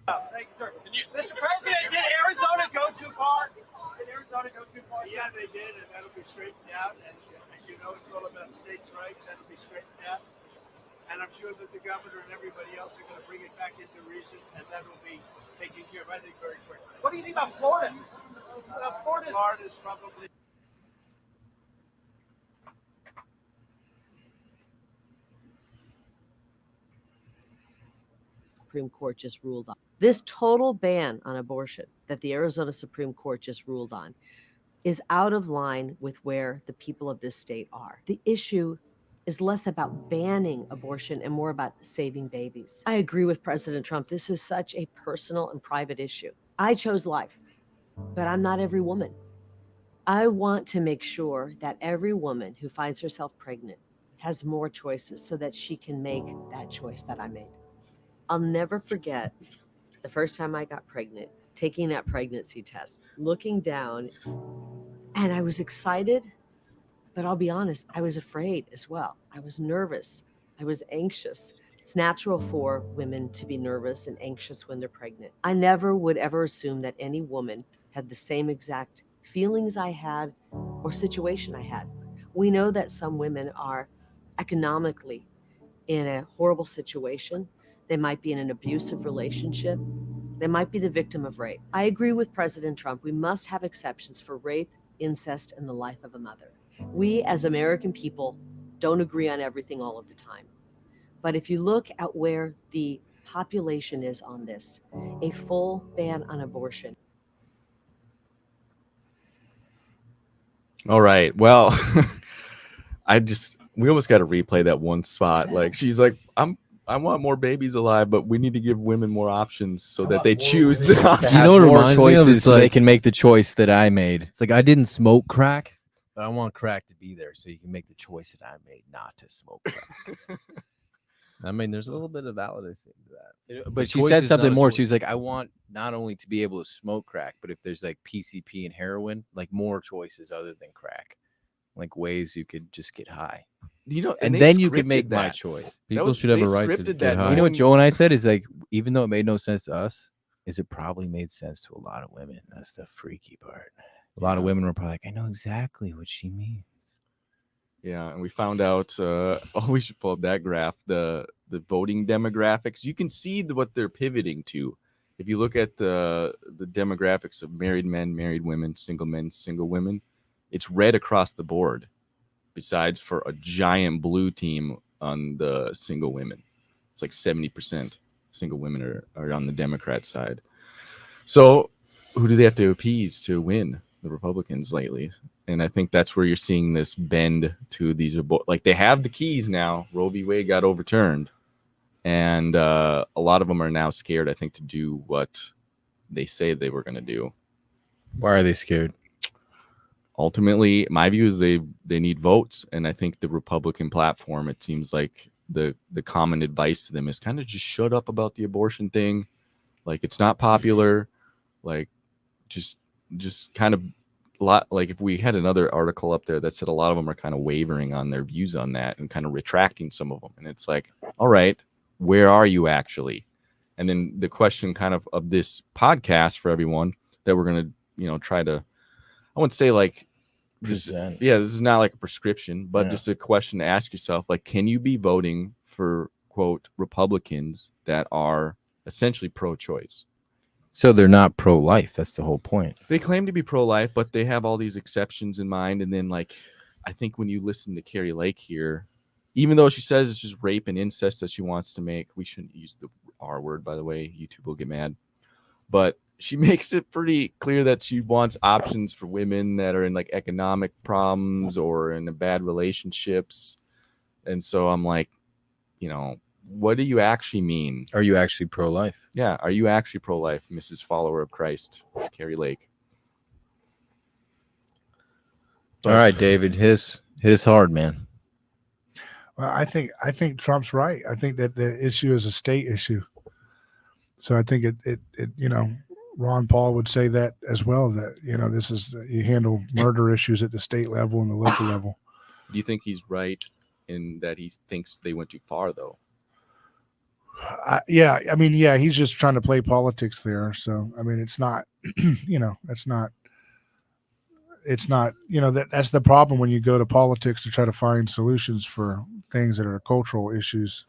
Thank you, sir. Mr. President, did Arizona go too far? Did Arizona go too far? Yeah, they did, and that'll be straightened out. And as you know, it's all about states' rights. That'll be straightened out. And I'm sure that the governor and everybody else are going to bring it back into reason, and that will be taken care of, I think, very quickly. What do you think about Florida? Florida's probably. Supreme Court just ruled on. This total ban on abortion that the Arizona Supreme Court just ruled on is out of line with where the people of this state are. The issue is less about banning abortion and more about saving babies. I agree with President Trump. This is such a personal and private issue. I chose life, but I'm not every woman. I want to make sure that every woman who finds herself pregnant has more choices so that she can make that choice that I made. I'll never forget the first time I got pregnant, taking that pregnancy test, looking down, and I was excited, but I'll be honest, I was afraid as well. I was nervous. I was anxious. It's natural for women to be nervous and anxious when they're pregnant. I never would ever assume that any woman had the same exact feelings I had or situation I had. We know that some women are economically in a horrible situation. They might be in an abusive relationship. They might be the victim of rape. I agree with President Trump. We must have exceptions for rape, incest, and the life of a mother. We as American people don't agree on everything all of the time. But if you look at where the population is on this, a full ban on abortion. All right. Well, we almost got to replay that one spot. Like she's like, I want more babies alive, but we need to give women more options so that they choose the option. You know what it more reminds me of? choices It's so like, they can make the choice that I made. It's like I didn't smoke crack, but I want crack to be there so you can make the choice that I made not to smoke crack. I mean, there's a little bit of validity to that. But she choice said is something not a more. choice. She was like, I want not only to be able to smoke crack, but if there's like PCP and heroin, like more choices other than crack, like ways you could just get high. You know, And they then you could scripted make my that. choice. People should have a right to scripted get that. high. You know what Joe and I said is like, even though it made no sense to us, is it probably made sense to a lot of women. That's the freaky part. A lot of women were probably like, I know exactly what she means. Yeah, and we found out. We should pull up that graph. The voting demographics. You can see what they're pivoting to. If you look at the demographics of married men, married women, single women, it's red across the board. Besides for a giant blue team on the single women, it's like 70% single women are on the Democrat side. So who do they have to appease to win? The Republicans lately. And I think that's where you're seeing this bend to these, like they have the keys now. Roe v. Wade got overturned. And a lot of them are now scared, I think, to do what they say they were going to do. Why are they scared? Ultimately, my view is they need votes. And I think the Republican platform, it seems like the common advice to them is kind of just shut up about the abortion thing. Like it's not popular. Like just kind of a lot. Like if we had another article up there that said a lot of them are kind of wavering on their views on that and kind of retracting some of them. And it's like, all right, where are you actually? And then the question kind of this podcast for everyone that we're going to, try to, I wouldn't say like this. Yeah, this is not like a prescription, but just a question to ask yourself, like, can you be voting for, quote, Republicans that are essentially pro-choice? So they're not pro-life. That's the whole point. They claim to be pro-life, but they have all these exceptions in mind. And then, like, I think when you listen to Carrie Lake here, even though she says it's just rape and incest that she wants to make, we shouldn't use the R word, by the way. YouTube will get mad. But she makes it pretty clear that she wants options for women that are in like economic problems or in bad relationships. And so I'm like, what do you actually mean? Are you actually pro-life? Yeah. Are you actually pro-life, Mrs. Follower of Christ, Carrie Lake? All right, David, hit us hard, man. Well, I think Trump's right. I think that the issue is a state issue. So I think it Ron Paul would say that as well, that, this is, you handle murder issues at the state level and the local level. Do you think he's right in that he thinks they went too far, though? Yeah, I mean, yeah, he's just trying to play politics there. So, I mean, it's not, that's the problem when you go to politics to try to find solutions for things that are cultural issues.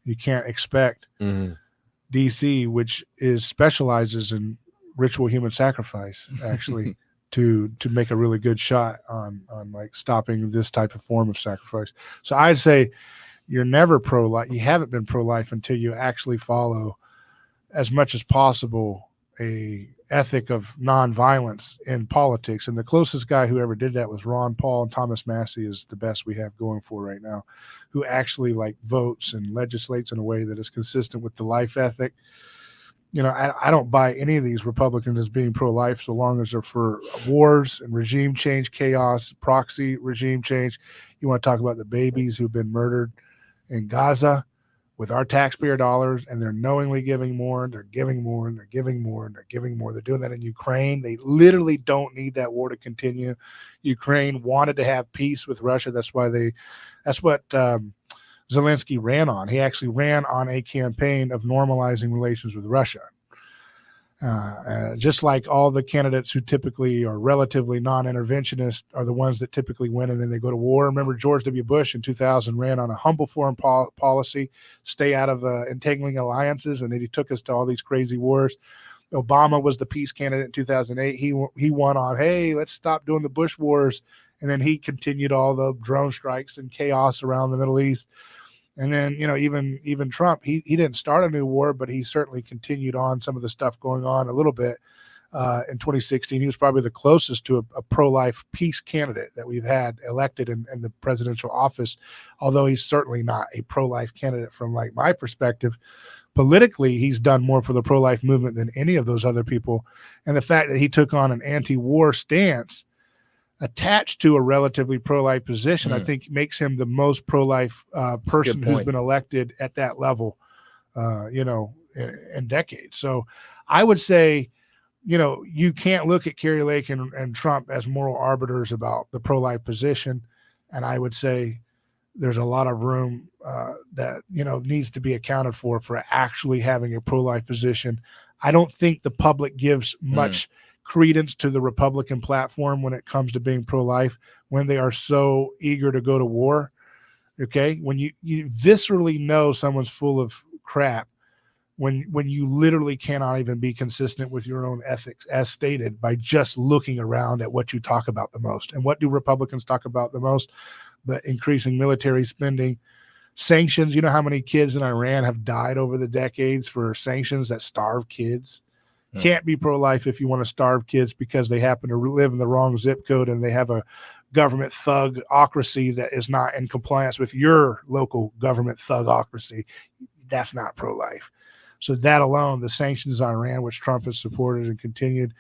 You can't expect Mhm. DC, which specializes in ritual human sacrifice, actually, to make a really good shot on like stopping this type of form of sacrifice. So I'd say you're never pro-life. You haven't been pro-life until you actually follow, as much as possible, a ethic of nonviolence in politics. And the closest guy who ever did that was Ron Paul, and Thomas Massey is the best we have going for right now, who actually like votes and legislates in a way that is consistent with the life ethic. I don't buy any of these Republicans as being pro-life so long as they're for wars and regime change, chaos, proxy regime change. You want to talk about the babies who've been murdered in Gaza with our taxpayer dollars, and they're knowingly giving more, and they're giving more, and they're giving more, and they're giving more. They're doing that in Ukraine. They literally don't need that war to continue. Ukraine wanted to have peace with Russia. That's what Zelensky ran on. He actually ran on a campaign of normalizing relations with Russia. Just like all the candidates who typically are relatively non-interventionist are the ones that typically win and then they go to war. Remember George W. Bush in 2000 ran on a humble foreign policy, stay out of entangling alliances, and then he took us to all these crazy wars. Obama was the peace candidate in 2008. He won on, hey, let's stop doing the Bush wars. And then he continued all the drone strikes and chaos around the Middle East. And then, even Trump, he didn't start a new war, but he certainly continued on some of the stuff going on a little bit in 2016. He was probably the closest to a pro-life peace candidate that we've had elected in the presidential office, although he's certainly not a pro-life candidate from like my perspective. Politically, he's done more for the pro-life movement than any of those other people. And the fact that he took on an anti-war stance attached to a relatively pro-life position, I think makes him the most pro-life person who's been elected at that level, in decades. So I would say, you can't look at Kerry Lake and Trump as moral arbiters about the pro-life position. And I would say there's a lot of room that, needs to be accounted for actually having a pro-life position. I don't think the public gives much credence to the Republican platform when it comes to being pro-life, when they are so eager to go to war. Okay. When you viscerally know someone's full of crap, when you literally cannot even be consistent with your own ethics as stated by just looking around at what you talk about the most. And what do Republicans talk about the most? But increasing military spending, sanctions. You know how many kids in Iran have died over the decades for sanctions that starve kids? Can't be pro-life if you want to starve kids because they happen to live in the wrong zip code and they have a government thugocracy that is not in compliance with your local government thugocracy. That's not pro-life. So that alone, the sanctions on Iran, which Trump has supported and continued,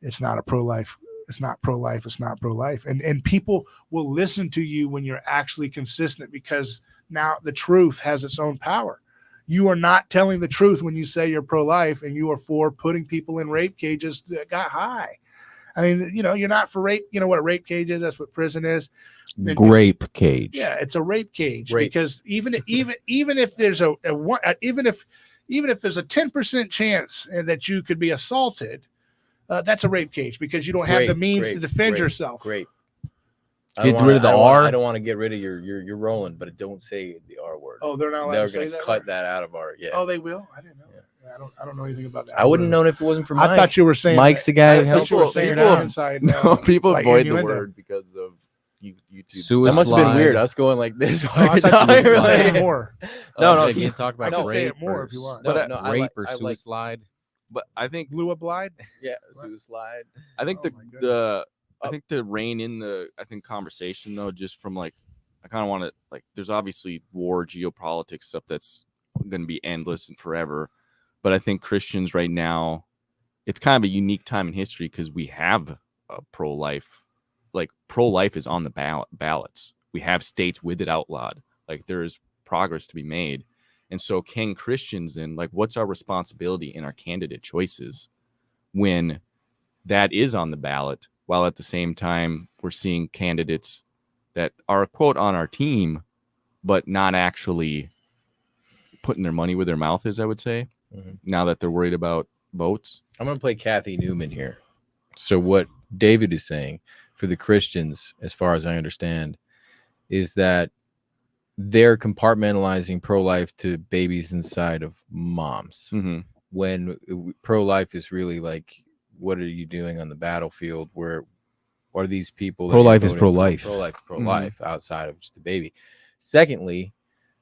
it's not a pro-life. It's not pro-life. It's not pro-life. And people will listen to you when you're actually consistent because now the truth has its own power. You are not telling the truth when you say you're pro-life and you are for putting people in rape cages that got high. I mean, you're not for rape. You know what a rape cage is? That's what prison is. Grape cage. Yeah, it's a rape cage because even if there's even if there's a 10% chance that you could be assaulted, that's a rape cage because you don't have the means to defend yourself. Great. Get rid of the R. I don't want to get rid of your rolling, but don't say the R word. Oh, they're not allowed to say that. They're going to cut that out of our. Yeah. Oh, they will. I didn't know. Yeah. I don't know anything about that. I wouldn't have known if it wasn't for Mike. I thought you were saying Mike's the guy who helps. People avoid the word because of YouTube. Suicide. That must have been weird. Us going like this. Oh, I thought you were saying more. No. You can talk about rape. say it more if you want. Rape or suicide. But I think blew a blind. Yeah, suicide. I think I think to rein in the conversation though, just from like I kind of want to there's obviously war, geopolitics stuff that's going to be endless and forever, but I think Christians right now, it's kind of a unique time in history because we have a pro-life. Like pro-life is on the ballots. We have states with it outlawed. Like there is progress to be made, and so can Christians then what's our responsibility in our candidate choices when that is on the ballot? While at the same time, we're seeing candidates that are, quote, on our team, but not actually putting their money where their mouth is, I would say, now that they're worried about votes. I'm going to play Kathy Newman here. So what David is saying for the Christians, as far as I understand, is that they're compartmentalizing pro-life to babies inside of moms. When pro-life is really like, what are you doing on the battlefield? What are these people? Pro-life is pro-life. Pro-life, pro-life outside of just the baby. Secondly,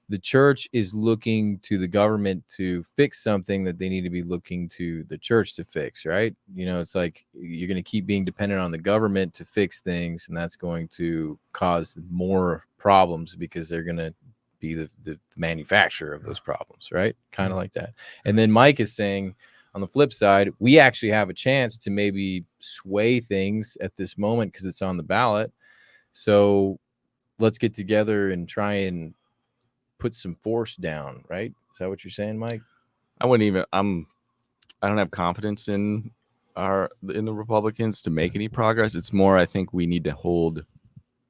the church is looking to the government to fix something that they need to be looking to the church to fix, right? You know, it's like you're going to keep being dependent on the government to fix things, and that's going to cause more problems because they're going to be the manufacturer of those problems, right? Kind of like that. And then Mike is saying, on the flip side, we actually have a chance to maybe sway things at this moment because it's on the ballot. So let's get together and try and put some force down, right? Is that what you're saying, Mike? I don't have confidence in the Republicans to make any progress. It's more, I think we need to hold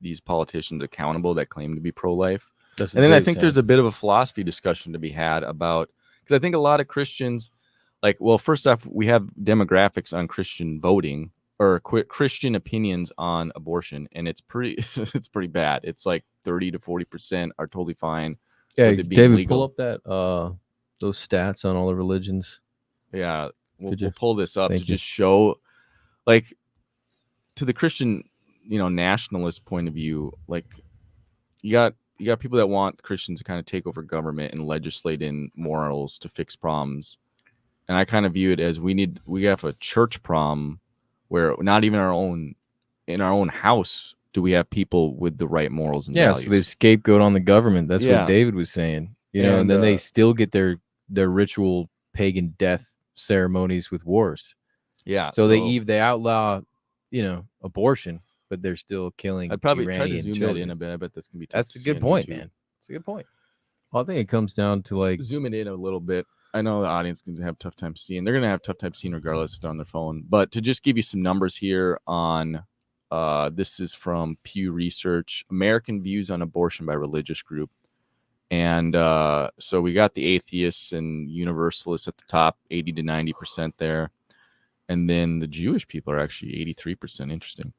these politicians accountable that claim to be pro-life. And then I think there's a bit of a philosophy discussion to be had about, because I think a lot of Christians, like, well, first off, we have demographics on Christian voting or Christian opinions on abortion, and it's pretty bad. It's like 30 to 40% are totally fine. Yeah, with it being David, legal. pull up that those stats on all the religions. Yeah, we'll pull this up Thank to you. just show, like, to the Christian, nationalist point of view, like, you got people that want Christians to kind of take over government and legislate in morals to fix problems. And I kind of view it as we have a church problem where not even in our own house do we have people with the right morals and values. So they scapegoat on the government. That's what David was saying. And then they still get their ritual pagan death ceremonies with wars. Yeah. So they outlaw, abortion, but they're still killing. I'd probably Iranian try to zoom children. that in a bit. I bet that's gonna be tough. That's a good point, man. It's a good point. Well, I think it comes down to like Zoom it in a little bit. I know the audience can have a tough time seeing. They're going to have a tough time seeing regardless if they're on their phone. But to just give you some numbers here on, this is from Pew Research, American Views on Abortion by Religious Group. And so we got the atheists and universalists at the top, 80 to 90% there. And then the Jewish people are actually 83%. Interesting.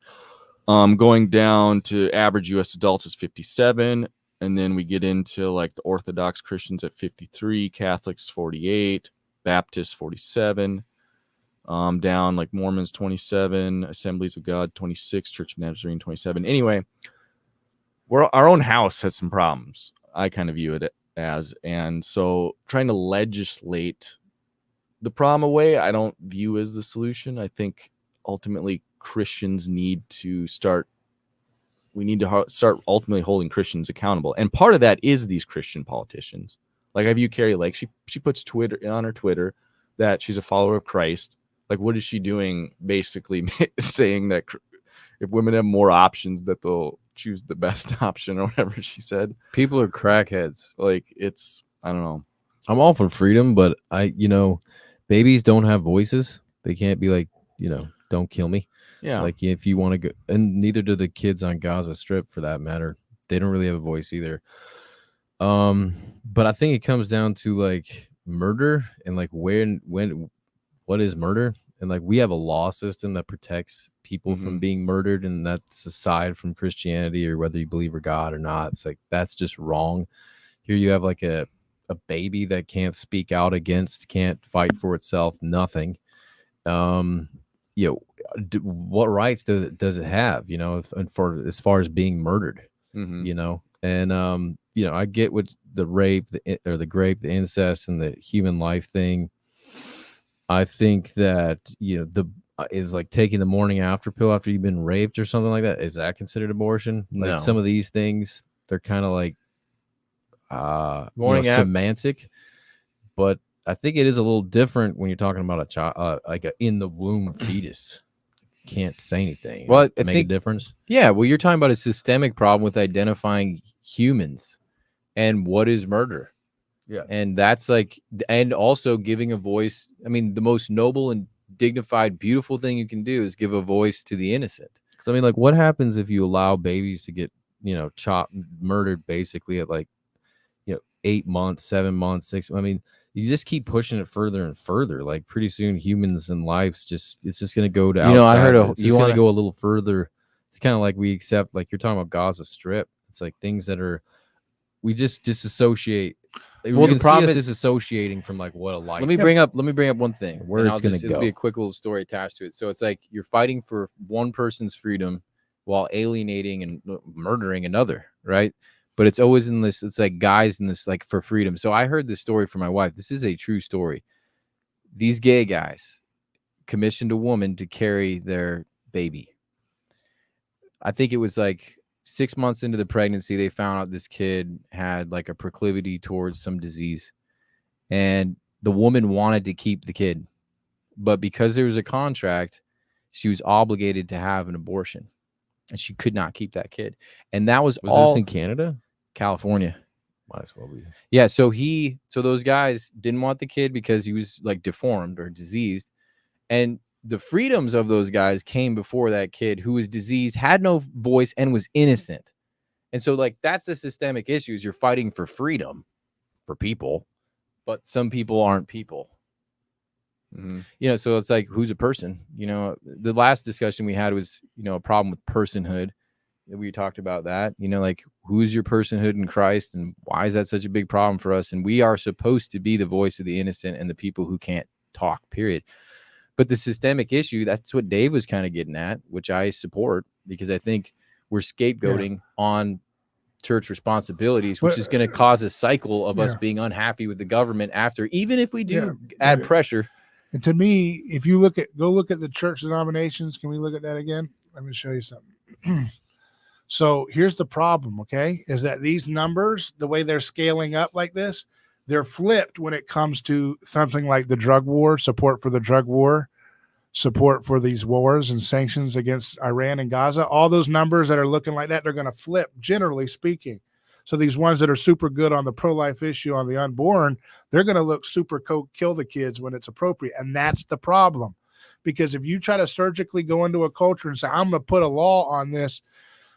Going down to average U.S. adults is 57. And then we get into like the Orthodox Christians at 53, Catholics 48, Baptists 47, down like Mormons 27, Assemblies of God 26, Church of Nazarene 27. Anyway, our own house has some problems. I kind of view it as, and so trying to legislate the problem away, I don't view as the solution. I think ultimately Christians need to start ultimately holding Christians accountable. And part of that is these Christian politicians. Like I view Carrie Lake, she puts Twitter on her Twitter that she's a follower of Christ. Like, what is she doing? Basically saying that if women have more options, that they'll choose the best option or whatever she said. People are crackheads. Like I don't know. I'm all for freedom, but babies don't have voices. They can't be like, don't kill me. Yeah. Like if you want to go, and neither do the kids on Gaza Strip for that matter. They don't really have a voice either. But I think it comes down to like murder and like what is murder? And like we have a law system that protects people from being murdered, and that's aside from Christianity or whether you believe in God or not. It's like that's just wrong. Here you have like a baby that can't speak out against, can't fight for itself, nothing. What rights does it have, as far as being murdered, and I get what the rape, the grape, the incest, and the human life thing. I think that is like taking the morning after pill after you've been raped or something like that. Is that considered abortion? Like No. some of these things, they're kind of like Morning semantic, but I think it is a little different when you're talking about a child, like a in the womb fetus. Can't say anything. Well, I make think a difference. Yeah, well, you're talking about a systemic problem with identifying humans and what is murder. Yeah. And that's like, and also giving a voice. I mean, the most noble and dignified, beautiful thing you can do is give a voice to the innocent. Because I mean, like, what happens if you allow babies to get, chopped, murdered, basically at like, 8 months, 7 months, 6. I mean, you just keep pushing it further and further. Like pretty soon, humans and lives it's just going to go to outside. You know, I heard it's just going to go a little further. It's kind of like we accept, like you're talking about Gaza Strip. It's like things that are, we just disassociate. Well, the problem is disassociating from like what a life. Let me bring up one thing. Where it's going to go. It'll be a quick little story attached to it. So it's like you're fighting for one person's freedom while alienating and murdering another, right? But it's always in this, it's like guys in this, like for freedom. So I heard this story from my wife. This is a true story. These gay guys commissioned a woman to carry their baby. I think it was like 6 months into the pregnancy, they found out this kid had like a proclivity towards some disease. And the woman wanted to keep the kid. But because there was a contract, she was obligated to have an abortion. And she could not keep that kid. And that was all this in Canada? California. Might as well be. Yeah, so those guys didn't want the kid because he was like deformed or diseased. And the freedoms of those guys came before that kid who was diseased, had no voice, and was innocent. And so like that's the systemic issues. You're fighting for freedom for people, but some people aren't people. Mm-hmm. You know, so it's like, who's a person? You know, the last discussion we had was, you know, a problem with personhood. We talked about that, you know, like who's your personhood in Christ and why is that such a big problem for us? And we are supposed to be the voice of the innocent and the people who can't talk, period. But the systemic issue, that's what Dave was kind of getting at, which I support, because I think we're scapegoating on church responsibilities, which is going to cause a cycle of us being unhappy with the government after, even if we do add pressure. And to me, if you go look at the church denominations, can we look at that again? Let me show you something. So here's the problem, okay, is that these numbers, the way they're scaling up like this, they're flipped when it comes to something like the drug war, support for the drug war, support for these wars and sanctions against Iran and Gaza. All those numbers that are looking like that, they're going to flip, generally speaking. So these ones that are super good on the pro-life issue on the unborn, they're going to look super kill the kids when it's appropriate. And that's the problem. Because if you try to surgically go into a culture and say, I'm going to put a law on this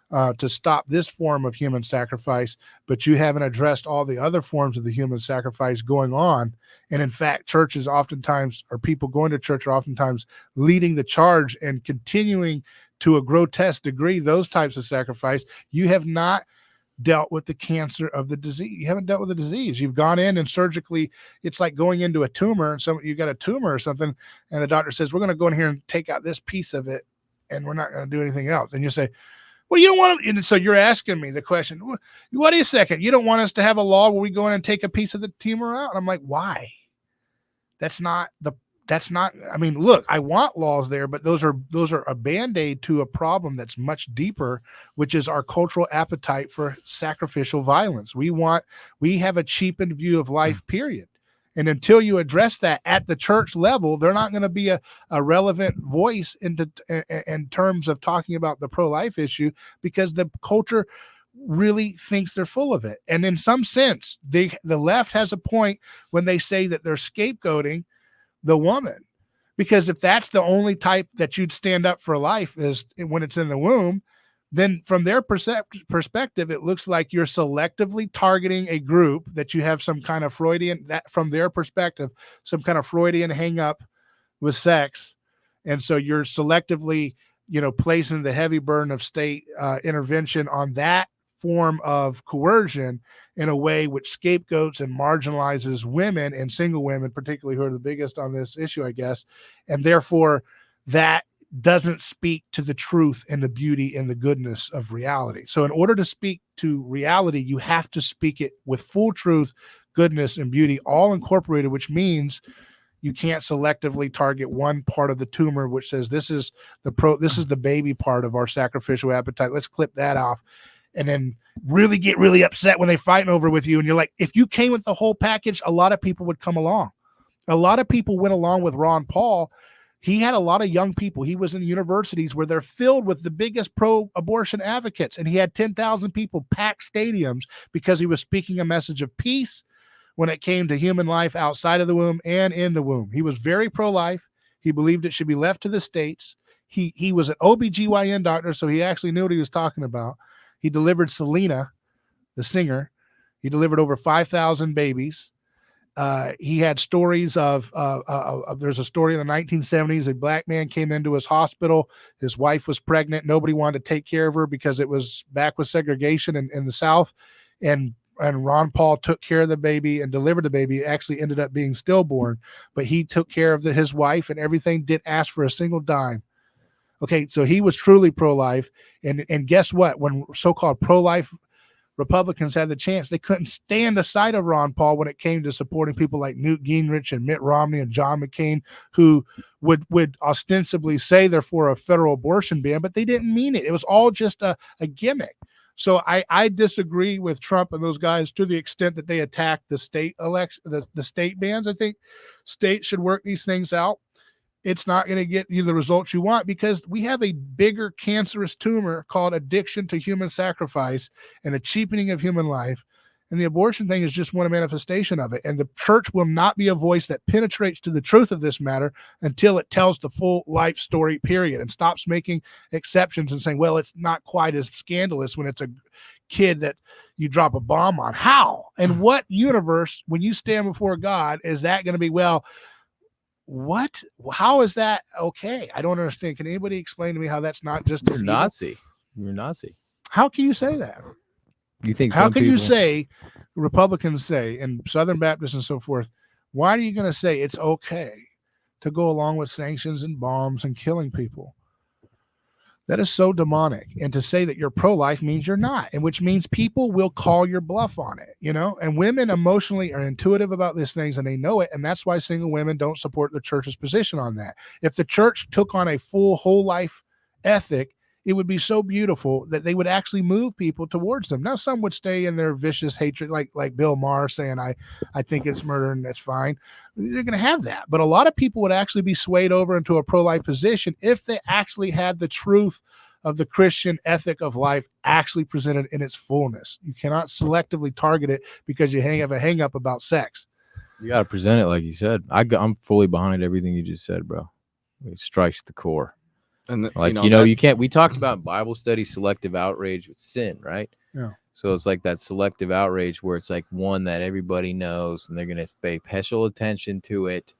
to stop this form of human sacrifice, but you haven't addressed all the other forms of the human sacrifice going on. And in fact, churches oftentimes, or people going to church are oftentimes leading the charge and continuing to a grotesque degree those types of sacrifice. You have not dealt with the cancer of the disease. You haven't dealt with the disease. You've gone in and surgically, it's like going into a tumor, and you got a tumor or something, and the doctor says, we're going to go in here and take out this piece of it, and we're not going to do anything else. And you say, well, you don't want to, and so you're asking me the question, what do you second? You don't want us to have a law where we go in and take a piece of the tumor out? And I'm like, why? That's not, I mean, look, I want laws there, but those are a Band-Aid to a problem that's much deeper, which is our cultural appetite for sacrificial violence. We have a cheapened view of life, period. And until you address that at the church level, they're not going to be a relevant voice in terms of talking about the pro-life issue, because the culture really thinks they're full of it. And in some sense, the left has a point when they say that they're scapegoating the woman, because if that's the only type that you'd stand up for life is when it's in the womb, then from their perspective, it looks like you're selectively targeting a group that you have some kind of Freudian, that from their perspective, some kind of Freudian hang up with sex. And so you're selectively, placing the heavy burden of state intervention on that form of coercion in a way which scapegoats and marginalizes women, and single women, particularly, who are the biggest on this issue, I guess. And therefore that doesn't speak to the truth and the beauty and the goodness of reality. So in order to speak to reality, you have to speak it with full truth, goodness, and beauty, all incorporated, which means you can't selectively target one part of the tumor, which says this is the baby part of our sacrificial appetite. Let's clip that off. And then really get really upset when they fighting over with you. And you're like, if you came with the whole package, a lot of people would come along. A lot of people went along with Ron Paul. He had a lot of young people. He was in universities where they're filled with the biggest pro-abortion advocates. And he had 10,000 people pack stadiums because he was speaking a message of peace when it came to human life outside of the womb and in the womb. He was very pro-life. He believed it should be left to the states. He was an OBGYN doctor, so he actually knew what he was talking about. He delivered Selena, the singer. He delivered over 5,000 babies. He had stories of there's a story in the 1970s. A black man came into his hospital. His wife was pregnant. Nobody wanted to take care of her because it was back with segregation in the South. And Ron Paul took care of the baby and delivered the baby. It actually ended up being stillborn, but he took care of his wife and everything, didn't ask for a single dime. Okay, so he was truly pro-life. And guess what? When so-called pro-life Republicans had the chance, they couldn't stand the sight of Ron Paul when it came to supporting people like Newt Gingrich and Mitt Romney and John McCain, who would ostensibly say they're for a federal abortion ban, but they didn't mean it. It was all just a gimmick. So I disagree with Trump and those guys to the extent that they attack the state election, the state bans. I think states should work these things out. It's not going to get you the results you want because we have a bigger cancerous tumor called addiction to human sacrifice and a cheapening of human life. And the abortion thing is just one manifestation of it. And the church will not be a voice that penetrates to the truth of this matter until it tells the full life story, period, and stops making exceptions and saying, well, it's not quite as scandalous when it's a kid that you drop a bomb on. How? And what universe, when you stand before God, is that going to be, well, what? How is that okay? I don't understand. Can anybody explain to me how that's not just You're Nazi? You're Nazi. How can you say that? You think? How can you say, Republicans say, and Southern Baptists and so forth, why are you going to say it's okay to go along with sanctions and bombs and killing people? That is so demonic. And to say that you're pro-life means you're not, and which means people will call your bluff on it, you know? And women emotionally are intuitive about these things and they know it. And that's why single women don't support the church's position on that. If the church took on a full whole life ethic, it would be so beautiful that they would actually move people towards them. Now, some would stay in their vicious hatred, like Bill Maher saying, I think it's murder and that's fine. They're going to have that. But a lot of people would actually be swayed over into a pro-life position if they actually had the truth of the Christian ethic of life actually presented in its fullness. You cannot selectively target it because you have a hang up about sex. You got to present it like you said. I'm fully behind everything you just said, bro. It strikes the core. And you can't. We talked about Bible study, selective outrage with sin, right? Yeah. So it's like that selective outrage where it's like one that everybody knows, and they're going to pay special attention to it,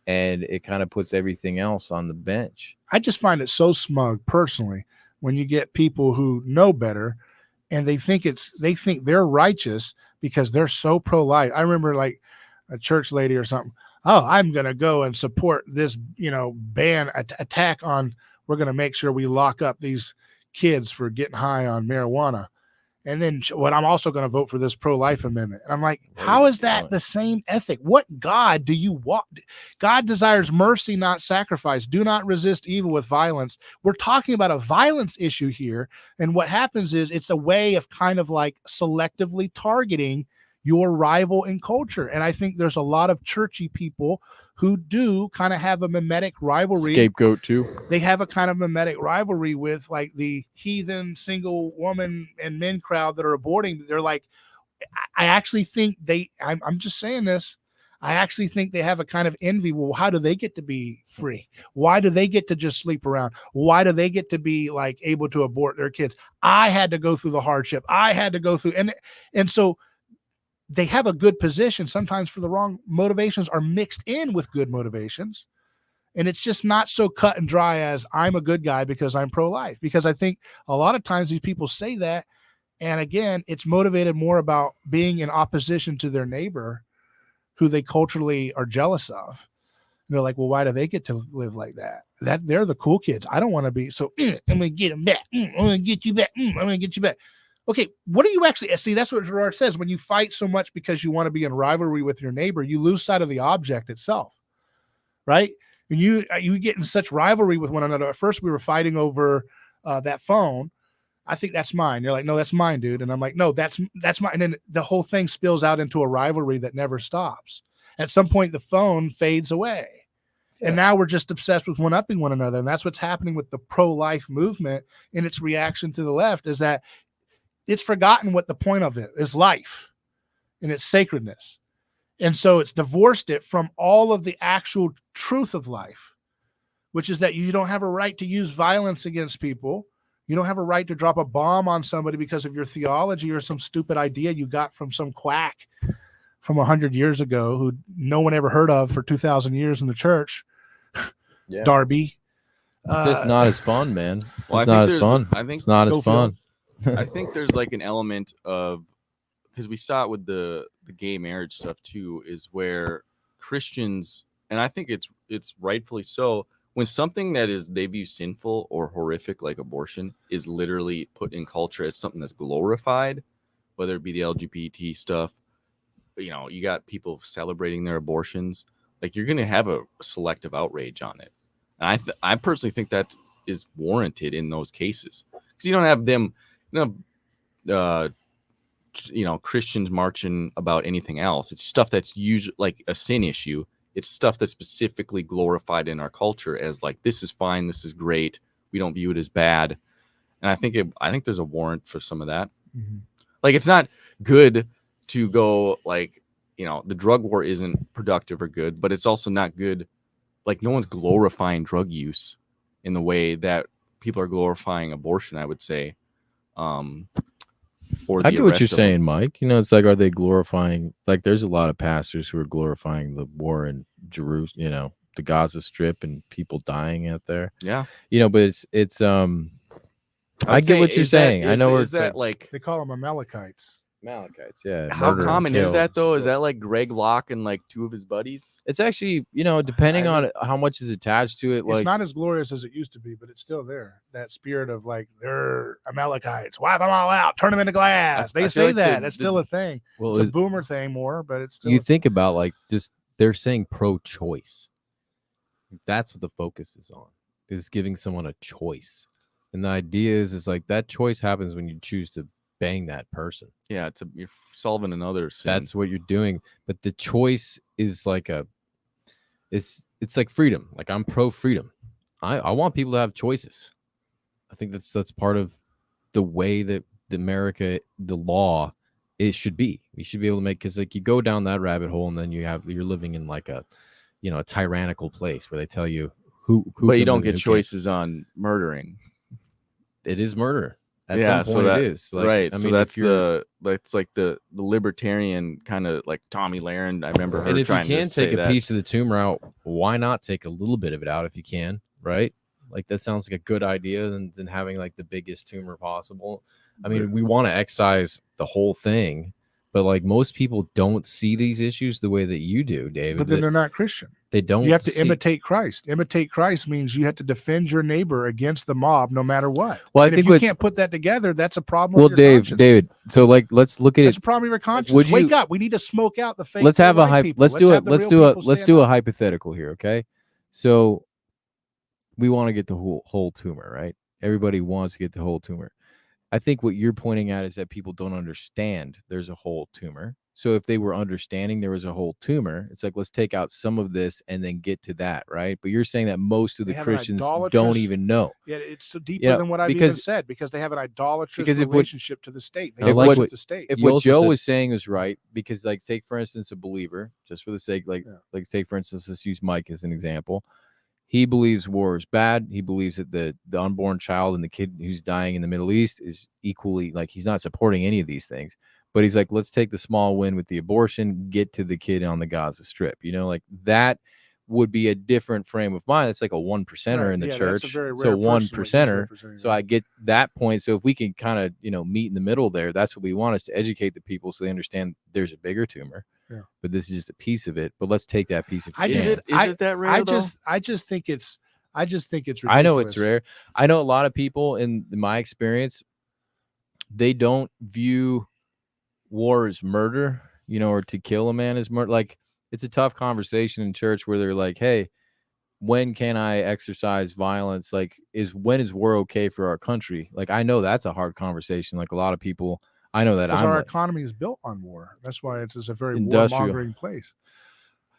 and it kind of puts everything else on the bench. I just find it so smug, personally, when you get people who know better, and they think they're righteous because they're so pro-life. I remember like a church lady or something. Oh, I'm going to go and support this, ban attack on. We're going to make sure we lock up these kids for getting high on marijuana. And then I'm also going to vote for this pro-life amendment. And I'm like, how is that the same ethic? What God do you want? God desires mercy, not sacrifice. Do not resist evil with violence. We're talking about a violence issue here. And what happens is it's a way of kind of like selectively targeting your rival in culture. And I think there's a lot of churchy people who do kind of have a mimetic rivalry. Scapegoat too. They have a kind of mimetic rivalry with like the heathen single woman and men crowd that are aborting. They're like, I actually think I'm just saying this. I actually think they have a kind of envy. Well, how do they get to be free? Why do they get to just sleep around? Why do they get to be like able to abort their kids? I had to go through the hardship. I had to go through. And so they have a good position sometimes for the wrong motivations are mixed in with good motivations. And it's just not so cut and dry as I'm a good guy because I'm pro-life, because I think a lot of times these people say that. And again, it's motivated more about being in opposition to their neighbor who they culturally are jealous of. And they're like, well, why do they get to live like that? That they're the cool kids. I don't want to be. So I'm going to get them back. I'm going to get you back. I'm going to get you back. Okay, what do you actually see? That's what Gerard says. When you fight so much because you want to be in rivalry with your neighbor, you lose sight of the object itself, right? And you get in such rivalry with one another. At first, we were fighting over that phone. I think that's mine. You're like, no, that's mine, dude. And I'm like, no, that's mine. And then the whole thing spills out into a rivalry that never stops. At some point, the phone fades away. Yeah. And now we're just obsessed with one-upping one another. And that's what's happening with the pro-life movement in its reaction to the left, is that it's forgotten what the point of it is, life and its sacredness. And so it's divorced it from all of the actual truth of life, which is that you don't have a right to use violence against people. You don't have a right to drop a bomb on somebody because of your theology or some stupid idea you got from some quack from 100 years ago who no one ever heard of for 2,000 years in the church. Yeah. Darby. It's just not as fun, man. Well, It's I think not as there's- fun. I think it's not as Schofield. fun. I think there's like an element of, because we saw it with the gay marriage stuff too, is where Christians, and I think it's rightfully so, when something that is they view sinful or horrific like abortion is literally put in culture as something that's glorified, whether it be the LGBT stuff, you know, you got people celebrating their abortions, like you're gonna have a selective outrage on it, and I personally think that is warranted in those cases, because you don't have them, Christians marching about anything else. It's stuff that's usually like a sin issue. It's stuff that's specifically glorified in our culture as like, this is fine, this is great, we don't view it as bad. And I think there's a warrant for some of that. Mhm. Like, it's not good to go like, the drug war isn't productive or good, but it's also not good. Like, no one's glorifying drug use in the way that people are glorifying abortion, I would say. I get what you're saying, Mike. It's like, are they glorifying? Like, there's a lot of pastors who are glorifying the war in Jerusalem, the Gaza Strip and people dying out there. Yeah. But it's I get what you're saying. I know where is that like They call them Amalekites. Amalekites. Yeah. how murder and common is kill. that though? Is that like Greg Locke and like two of his buddies? It's actually, depending on how much is attached to it. It's Like, not as glorious as it used to be, but it's still there. That spirit of like, they're Amalekites, wipe them all out, turn them into glass. I They feel say like that. the- That's the- still a thing. well, It's a boomer thing more, but it's still. you think about like just they're saying pro-choice. That's what the focus is on. Is giving someone a choice. And the idea is like that choice happens when you choose to bang that person. Yeah, you're solving another sin. That's what you're doing. But the choice is like it's like freedom. Like, I'm pro freedom. I want people to have choices. I think that's part of the way that the law should be. You should be able to make, because like you go down that rabbit hole and then you're living in like a tyrannical place where they tell you who but you can don't live get and who can't. choices on murdering. It is murder. At Yeah, some so point that- it is. Like, right. I So mean, that's if you're, that's like the libertarian kind of like Tommy Lahren. I remember her and if you trying can to say take a that. piece of the tumor out, why not take a little bit of it out if you can, right? Like, that sounds like a good idea than having like the biggest tumor possible. I mean, we want to excise the whole thing, but like most people don't see these issues the way that you do, David. But then they're not Christian. They don't. You have to see- imitate Christ. Imitate Christ means you have to defend your neighbor against the mob no matter what. Well, I And think if you what- can't put that together, that's a problem. Well, with your conscience. David. So like, let's look at That's it. a problem with your conscience. Would Wake you- up. We need to smoke out the fake. Let's have a white hype. people. Let's do have it. the Let's real do a people let's stand do a up. hypothetical here, okay? So we want to get the whole tumor, right? Everybody wants to get the whole tumor. I think what you're pointing at is that people don't understand there's a whole tumor. So if they were understanding there was a whole tumor, it's like, let's take out some of this and then get to that, right? But you're saying that most of They the have an Christians idolatrous- don't even know. Yeah, it's so deeper You know, than what I've because- even said, because they have an idolatrous because if what- relationship to the state. They If worship what- the state. If You what also Joe said- was saying is right, because like take for instance a believer, just for the sake, like take for instance, let's use Mike as an example. He believes war is bad. He believes that the unborn child and the kid who's dying in the Middle East is equally, like, he's not supporting any of these things. But he's like, let's take the small win with the abortion, get to the kid on the Gaza Strip. Like that would be a different frame of mind. It's like a 1%er in the church. That's a very So rare 1%er. representing So I get that point. So if we can kind of, meet in the middle there, that's what we want, is to educate the people so they understand there's a bigger tumor. Yeah. But this is just a piece of it. But let's take that piece of I it. just- Is it that rare? I just think it's ridiculous. I know it's rare. I know a lot of people in my experience, they don't view war as murder, or to kill a man as murder. Like, it's a tough conversation in church where they're like, hey, when can I exercise violence? Like, when is war okay for our country? Like, I know that's a hard conversation. Like, a lot of people, I know that Because I'm our like, economy is built on war. That's why it's a very Industrial. warmongering place.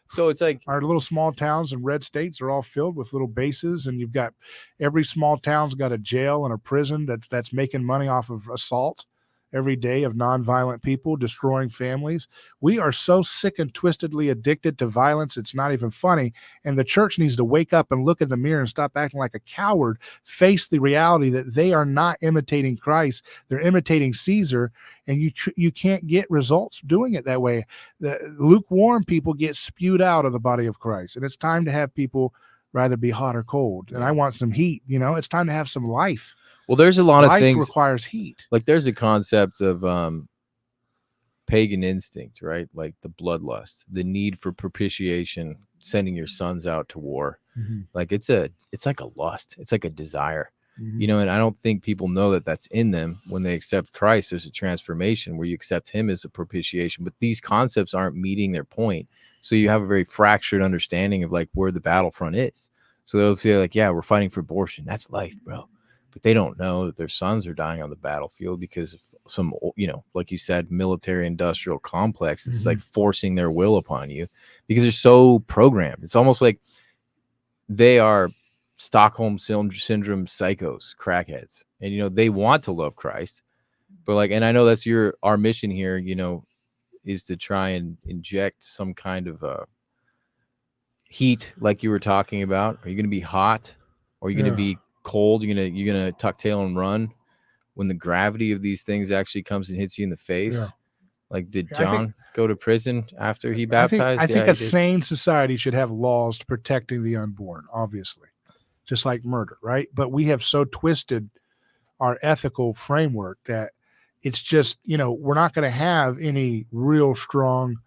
so it's like, Our little small towns and red states are all filled with little bases, and you've got every small town's got a jail and a prison that's making money off of assault every day of nonviolent people destroying families. We are so sick and twistedly addicted to violence, it's not even funny. And the church needs to wake up and look in the mirror and stop acting like a coward, face the reality that they are not imitating Christ. They're imitating Caesar, and you can't get results doing it that way. The lukewarm people get spewed out of the body of Christ, and it's time to have people rather be hot or cold. And I want some heat. It's time to have some life. Well, there's a lot of Life things. requires heat. Like there's a concept of pagan instinct, right? Like the bloodlust, the need for propitiation, sending your sons out to war. Mm-hmm. Like it's like a lust. It's like a desire, Mm-hmm. and I don't think people know that that's in them. When they accept Christ, there's a transformation where you accept him as a propitiation, but these concepts aren't meeting their point. So you have a very fractured understanding of like where the battlefront is. So they'll say like, yeah, we're fighting for abortion. That's life, bro. But they don't know that their sons are dying on the battlefield because of some, like you said, military industrial complex. It's like forcing their will upon you because they're so programmed. It's almost like they are Stockholm syndrome psychos, crackheads. And, they want to love Christ. But like, and I know that's our mission here, is to try and inject some kind of heat like you were talking about. Are you going to be hot? Or are you going to be cold? You're gonna tuck tail and run when the gravity of these things actually comes and hits you in the face. Like, did John go to prison after he baptized? I think a sane society should have laws protecting the unborn, obviously, just like murder, right? But we have so twisted our ethical framework that it's just, we're not going to have any real strong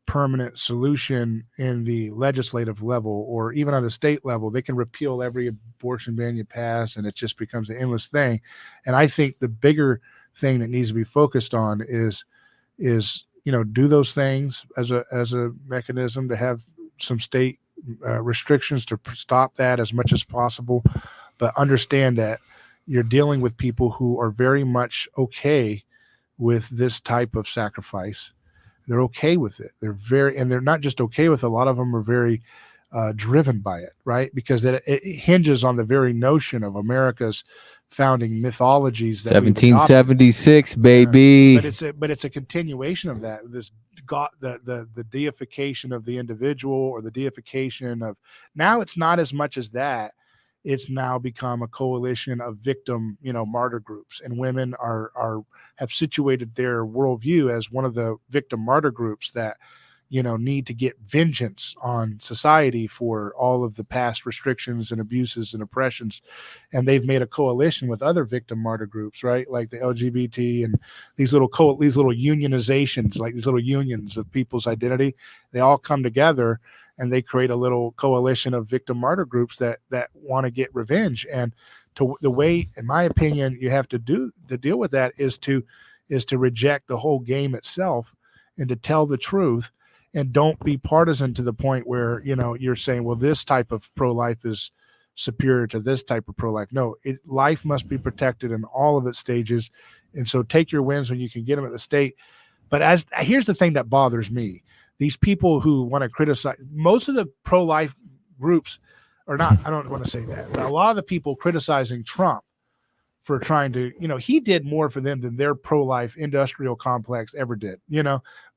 permanent solution in the legislative level or even on the state level. They can repeal every abortion ban you pass, and it just becomes an endless thing. And I think the bigger thing that needs to be focused on is do those things as a mechanism to have some state restrictions to stop that as much as possible, but understand that you're dealing with people who are very much okay with this type of sacrifice. They're okay with it. And they're not just okay with it. A lot of them are very driven by it, right? Because it hinges on the very notion of America's founding mythologies. 1776, baby. But it's a continuation of that. This the deification of the individual, or the deification of, now it's not as much as that. It's now become a coalition of victim, martyr groups, and women have situated their worldview as one of the victim martyr groups that, need to get vengeance on society for all of the past restrictions and abuses and oppressions. And they've made a coalition with other victim martyr groups, right? Like the LGBT and these little unionizations, like these little unions of people's identity. They all come together and they create a little coalition of victim martyr groups that want to get revenge. And the way, in my opinion, you have to deal with that is to reject the whole game itself and to tell the truth, and don't be partisan to the point where, you're saying, well, this type of pro-life is superior to this type of pro-life. No, life must be protected in all of its stages. And so take your wins when you can get them at the state. But here's the thing that bothers me. These people who want to criticize, most of the pro-life groups are not, I don't want to say that, but a lot of the people criticizing Trump for trying to, he did more for them than their pro-life industrial complex ever did.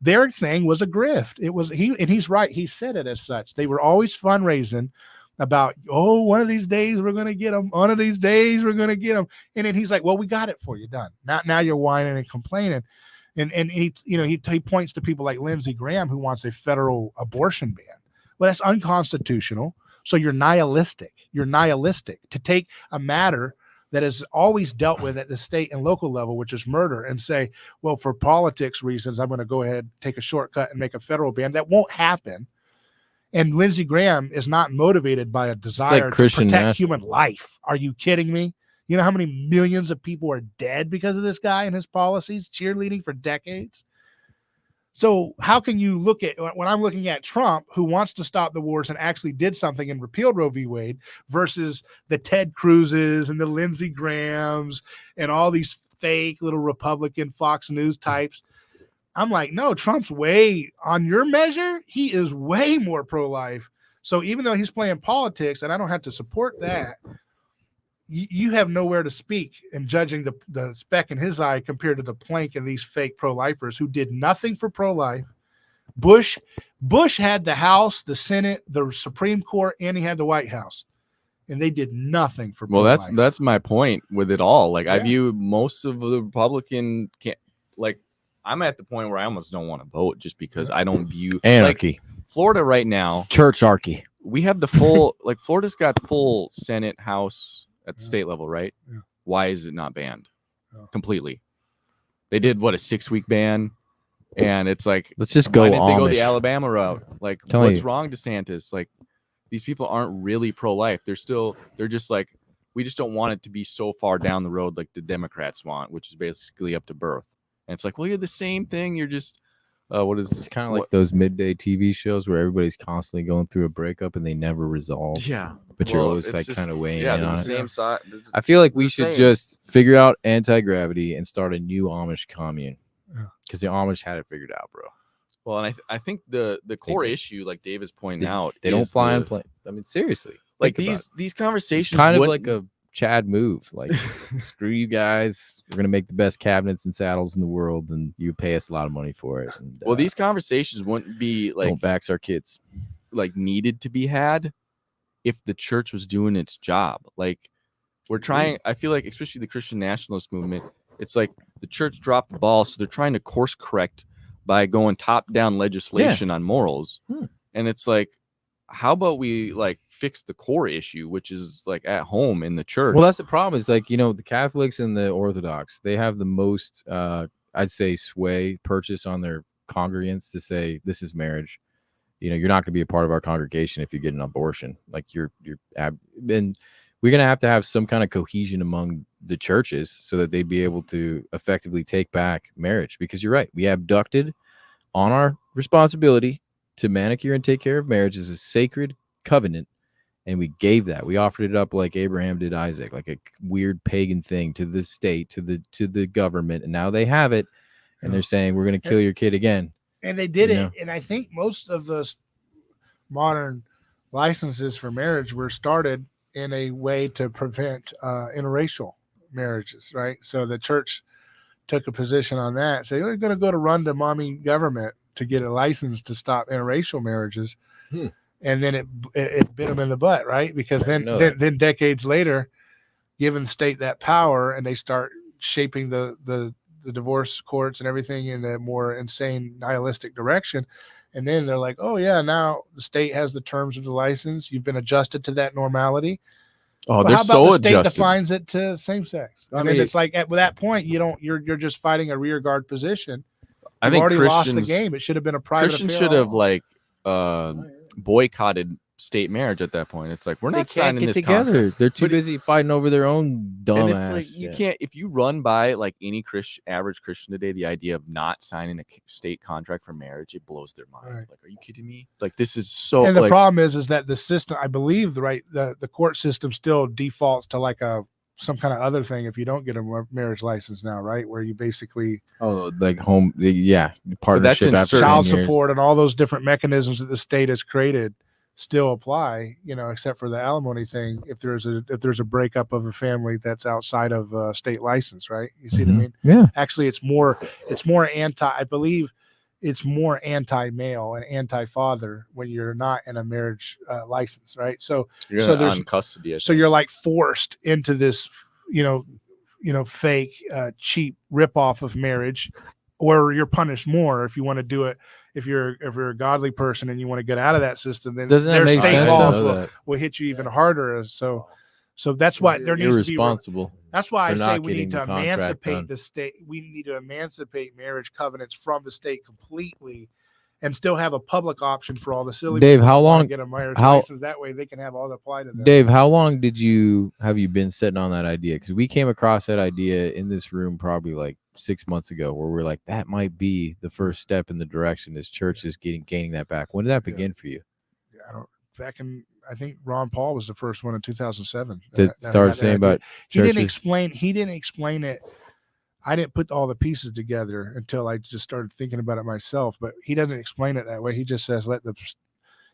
Their thing was a grift. It was, and he's right. He said it as such. They were always fundraising about, one of these days we're going to get them. One of these days we're going to get them. And then he's like, well, we got it for you, done. Now you're whining and complaining. And he points to people like Lindsey Graham, who wants a federal abortion ban. Well, that's unconstitutional. So you're nihilistic. You're nihilistic to take a matter that is always dealt with at the state and local level, which is murder, and say, well, for politics reasons, I'm going to go ahead, take a shortcut and make a federal ban. That won't happen. And Lindsey Graham is not motivated by a desire to protect human life. Are you kidding me? You know how many millions of people are dead because of this guy and his policies, cheerleading for decades? So how can you look at, when I'm looking at Trump, who wants to stop the wars and actually did something and repealed Roe v. Wade, versus the Ted Cruzes and the Lindsey Grahams and all these fake little Republican Fox News types? I'm like, no, Trump's way, on your measure, he is way more pro-life. So even though he's playing politics, and I don't have to support that, you have nowhere to speak in judging the speck in his eye compared to the plank in these fake pro-lifers who did nothing for pro-life. Bush had the House, the Senate, the Supreme Court, and he had the White House, and they did nothing for pro-life. That's my point with it all. Like, I Yeah. view most of the Republican I'm at the point where I almost don't want to vote just because I don't view Anarchy. like, Florida right now. Churcharchy. We have the full like Florida's got full Senate, House at the Yeah. state level, right? Yeah. Why is it not banned Yeah. completely? They did what, a 6-week ban, and it's like, Let's just go why didn't they go the Amish. Alabama route? Like, Telling what's you. wrong, DeSantis? Like, these people aren't really pro-life. They're just like, we just don't want it to be so far down the road like the Democrats want, which is basically up to birth. And it's like, well, you're the same thing. You're just what is It's kind of like those midday TV shows where everybody's constantly going through a breakup and they never resolve. yeah. But you're Well, always it's like just- kind of weighing yeah, in they're on the it. same side. I feel like we the should same. just figure out anti-gravity and start a new Amish commune. Yeah. Because the Amish had it figured out, bro. Well, and I think the core do. issue, like Dave is pointing out, They don't is fly the- on plane. I mean, seriously. like think about these it. conversations It's kind of wouldn't- like a Chad move. Like, screw you guys. We're gonna make the best cabinets and saddles in the world, and you pay us a lot of money for it. And, well, these conversations wouldn't be like don't vax our kids. needed to be had if the church was doing its job. Like, we're trying, I feel like, especially the Christian nationalist movement, it's like the church dropped the ball, so they're trying to course correct by going top down legislation on morals. And it's like, how about we like fix the core issue, which is like at home in the church? Well, that's the problem. Is like, the Catholics and the Orthodox, they have the most, I'd say, sway purchase on their congregants to say this is marriage. You're not going to be a part of our congregation if you get an abortion. Like and we're going to have some kind of cohesion among the churches so that they'd be able to effectively take back marriage. Because you're right, we abducted on our responsibility to manicure and take care of marriage as a sacred covenant, and we gave that. We offered it up like Abraham did Isaac, like a weird pagan thing to the state, to the government, and now they have it, and they're saying we're going to kill your kid again. And they did You it. know? And I think most of the modern licenses for marriage were started in a way to prevent interracial marriages, right? So the church took a position on that. Say, we're going to go to run to mommy government to get a license to stop interracial marriages. And then it bit them in the butt, right? Because then decades later, giving the state that power, and they start shaping the divorce courts and everything in the more insane nihilistic direction. And then they're like, oh yeah, now the state has the terms of the license. You've been adjusted to that normality. Oh, Well, they're how about so the state adjusted. defines it to same sex? And then it's like at that point, you're just fighting a rear guard position. I You've think already lost the Christians game. It should have been a private Christians affair should have all like boycotted state marriage at that point. It's like, we're They not can't signing get this together. contract. They're too But busy fighting over their own dumb And it's ass. like, you shit. can't, if you run by like any average Christian today, the idea of not signing a state contract for marriage, it blows their mind. Right. Like, are you kidding me? Like, this is so And the like, problem is that the system, I believe the court system still defaults to like some kind of other thing if you don't get a marriage license now, right? Where you basically like home, partnership in after certain child 10 years. support and all those different mechanisms that the state has created still apply, except for the alimony thing. If there's a breakup of a family that's outside of state license, right? You see what I mean? Yeah. Actually, it's more I believe it's more anti-male and anti-father when you're not in a marriage license, right? So you're so gonna there's- on custody. I so think. you're like forced into this, fake, cheap ripoff of marriage, or you're punished more if you want to do it. If you're a godly person and you want to get out of that system, then Doesn't that their make state sense? laws I know will, that. will hit you even harder. So that's why there needs to be. Irresponsible. That's why I for say not we need getting to the contract emancipate done. the state. We need to emancipate marriage covenants from the state completely, and still have a public option for all the silly Dave, people how who wanna long- get a marriage how- license? That way they can have all that apply to them. Dave, how long have you been sitting on that idea? Because we came across that idea in this room probably like 6 months ago, where we're like, that might be the first step in the direction this church is gaining that back. When did that begin for you? I think Ron Paul was the first one in 2007 To that start had that saying idea. about He didn't churches? explain it. I didn't put all the pieces together until I just started thinking about it myself. But he doesn't explain it that way. He just says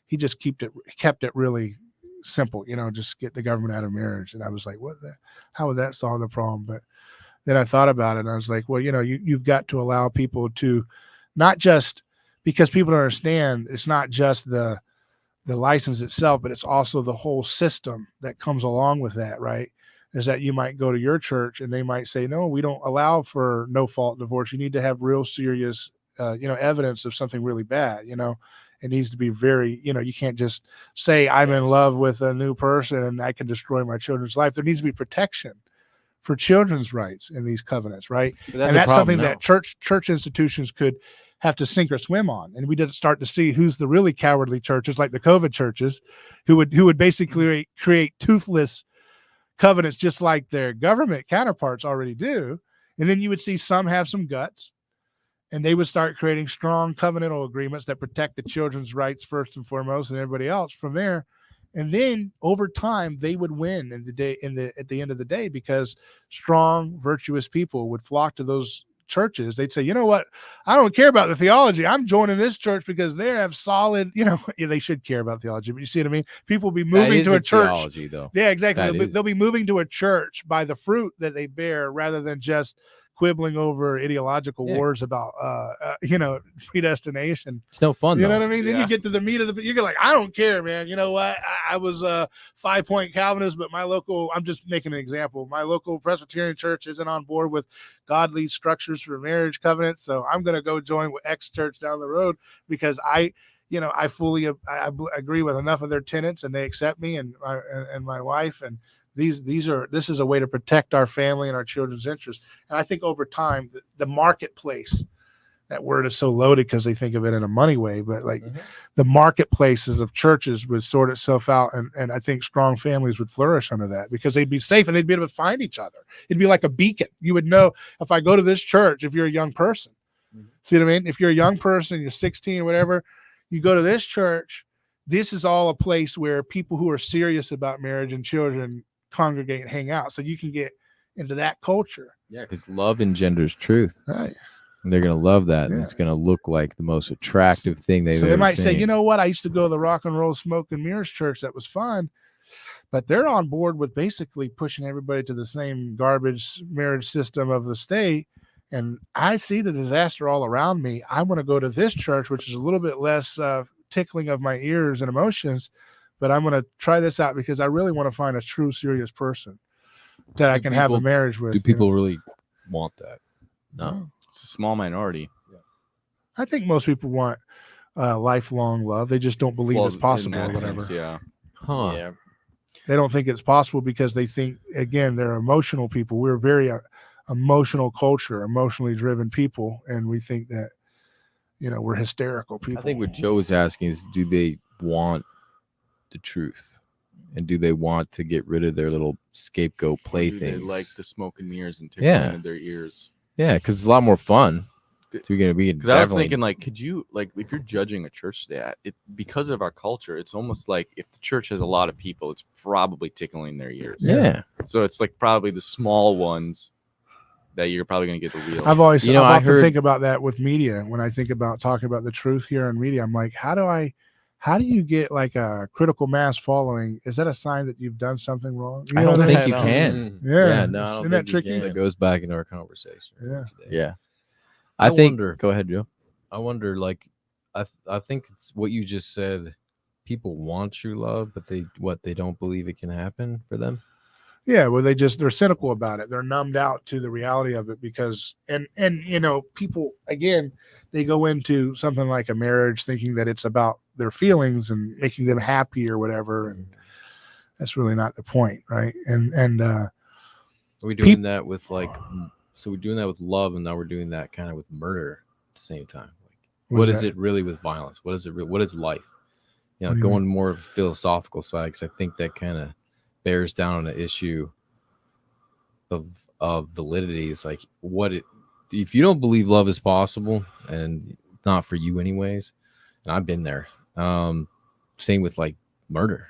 he just kept it really, simple, just get the government out of marriage. And I was like, how would that solve the problem? But then I thought about it and I was like, well, you've got to allow people to, not just because people don't understand, it's not just the license itself, but it's also the whole system that comes along with that, right? Is that you might go to your church and they might say, no, we don't allow for no fault divorce. You need to have real serious, evidence of something really bad. It needs to be very, you can't just say I'm in love with a new person and I can destroy my children's life. There needs to be protection for children's rights in these covenants, right? And that's something that church institutions could have to sink or swim on. And we did start to see who's the really cowardly churches, like the COVID churches, who would basically create toothless covenants just like their government counterparts already do. And then you would see some have some guts, and they would start creating strong covenantal agreements that protect the children's rights first and foremost, and everybody else from there. And then over time, they would win at the end of the day, because strong, virtuous people would flock to those churches. They'd say, you know what? I don't care about the theology. I'm joining this church because they have solid, they should care about theology, but you see what I mean? People will be moving to a church. Theology, though. Yeah, exactly. They'll be moving to a church by the fruit that they bear rather than just quibbling over ideological wars about, predestination. It's no fun, You know though. what I mean? Then you get to the meat of you're like, I don't care, man. You know what? I was a 5-point Calvinist, but I'm just making an example. My local Presbyterian church isn't on board with godly structures for marriage covenants. So I'm going to go join with X church down the road because I fully agree with enough of their tenets and they accept me and my wife. And this is a way to protect our family and our children's interests. And I think over time, the marketplace, that word is so loaded because they think of it in a money way, but the marketplaces of churches would sort itself out. And I think strong families would flourish under that because they'd be safe and they'd be able to find each other. It'd be like a beacon. You would know if I go to this church, if you're a young person, see what I mean? If you're a young person, you're 16 or whatever, you go to this church, this is all a place where people who are serious about marriage and children congregate and hang out. So you can get into that culture. Yeah, because love engenders truth. Right. And they're going to love that. And it's going to look like the most attractive thing they've ever seen. So they might say, you know what? I used to go to the rock and roll smoke and mirrors church. That was fun. But they're on board with basically pushing everybody to the same garbage marriage system of the state. And I see the disaster all around me. I want to go to this church, which is a little bit less tickling of my ears and emotions. But I'm going to try this out because I really want to find a true, serious person that I can have a marriage with. Do people really want that? No. It's a small minority. I think most people want lifelong love. They just don't believe it's possible or whatever. Sense, yeah. Huh. Yeah. They don't think it's possible because they think, again, they're emotional people. We're a very emotional culture, emotionally driven people. And we think that, we're hysterical people. I think what Joe is asking is, do they want the truth? And do they want to get rid of their little scapegoat playthings? They like the smoke and mirrors and tickling in their ears. Yeah, because it's a lot more fun. You're going to be. Because I was thinking, could you, if you're judging a church today, because of our culture, it's almost like if the church has a lot of people, it's probably tickling their ears. Yeah. So it's probably the small ones that you're probably going to get the real. I've often think about that with media. When I think about talking about the truth here in media, I'm like, how do you get a critical mass following? Is that a sign that you've done something wrong? I don't think you can. Yeah. No, I don't Isn't that think you tricky? can. It goes back into our conversation. Yeah. Yeah. I think. wonder- Go ahead, Joe. I wonder, I think it's what you just said. People want true love, but they don't believe it can happen for them. Yeah, well, they're cynical about it. They're numbed out to the reality of it because, and people, again, they go into something like a marriage thinking that it's about their feelings and making them happy or whatever. And that's really not the point, right? And Are we doing that with so we're doing that with love, and now we're doing that kind of with murder at the same time. What is it really with violence? What is it? What is life? Going more of a philosophical side, because I think that kind of bears down on the issue of validity. It's if you don't believe love is possible, and not for you anyways, and I've been there. Same with murder.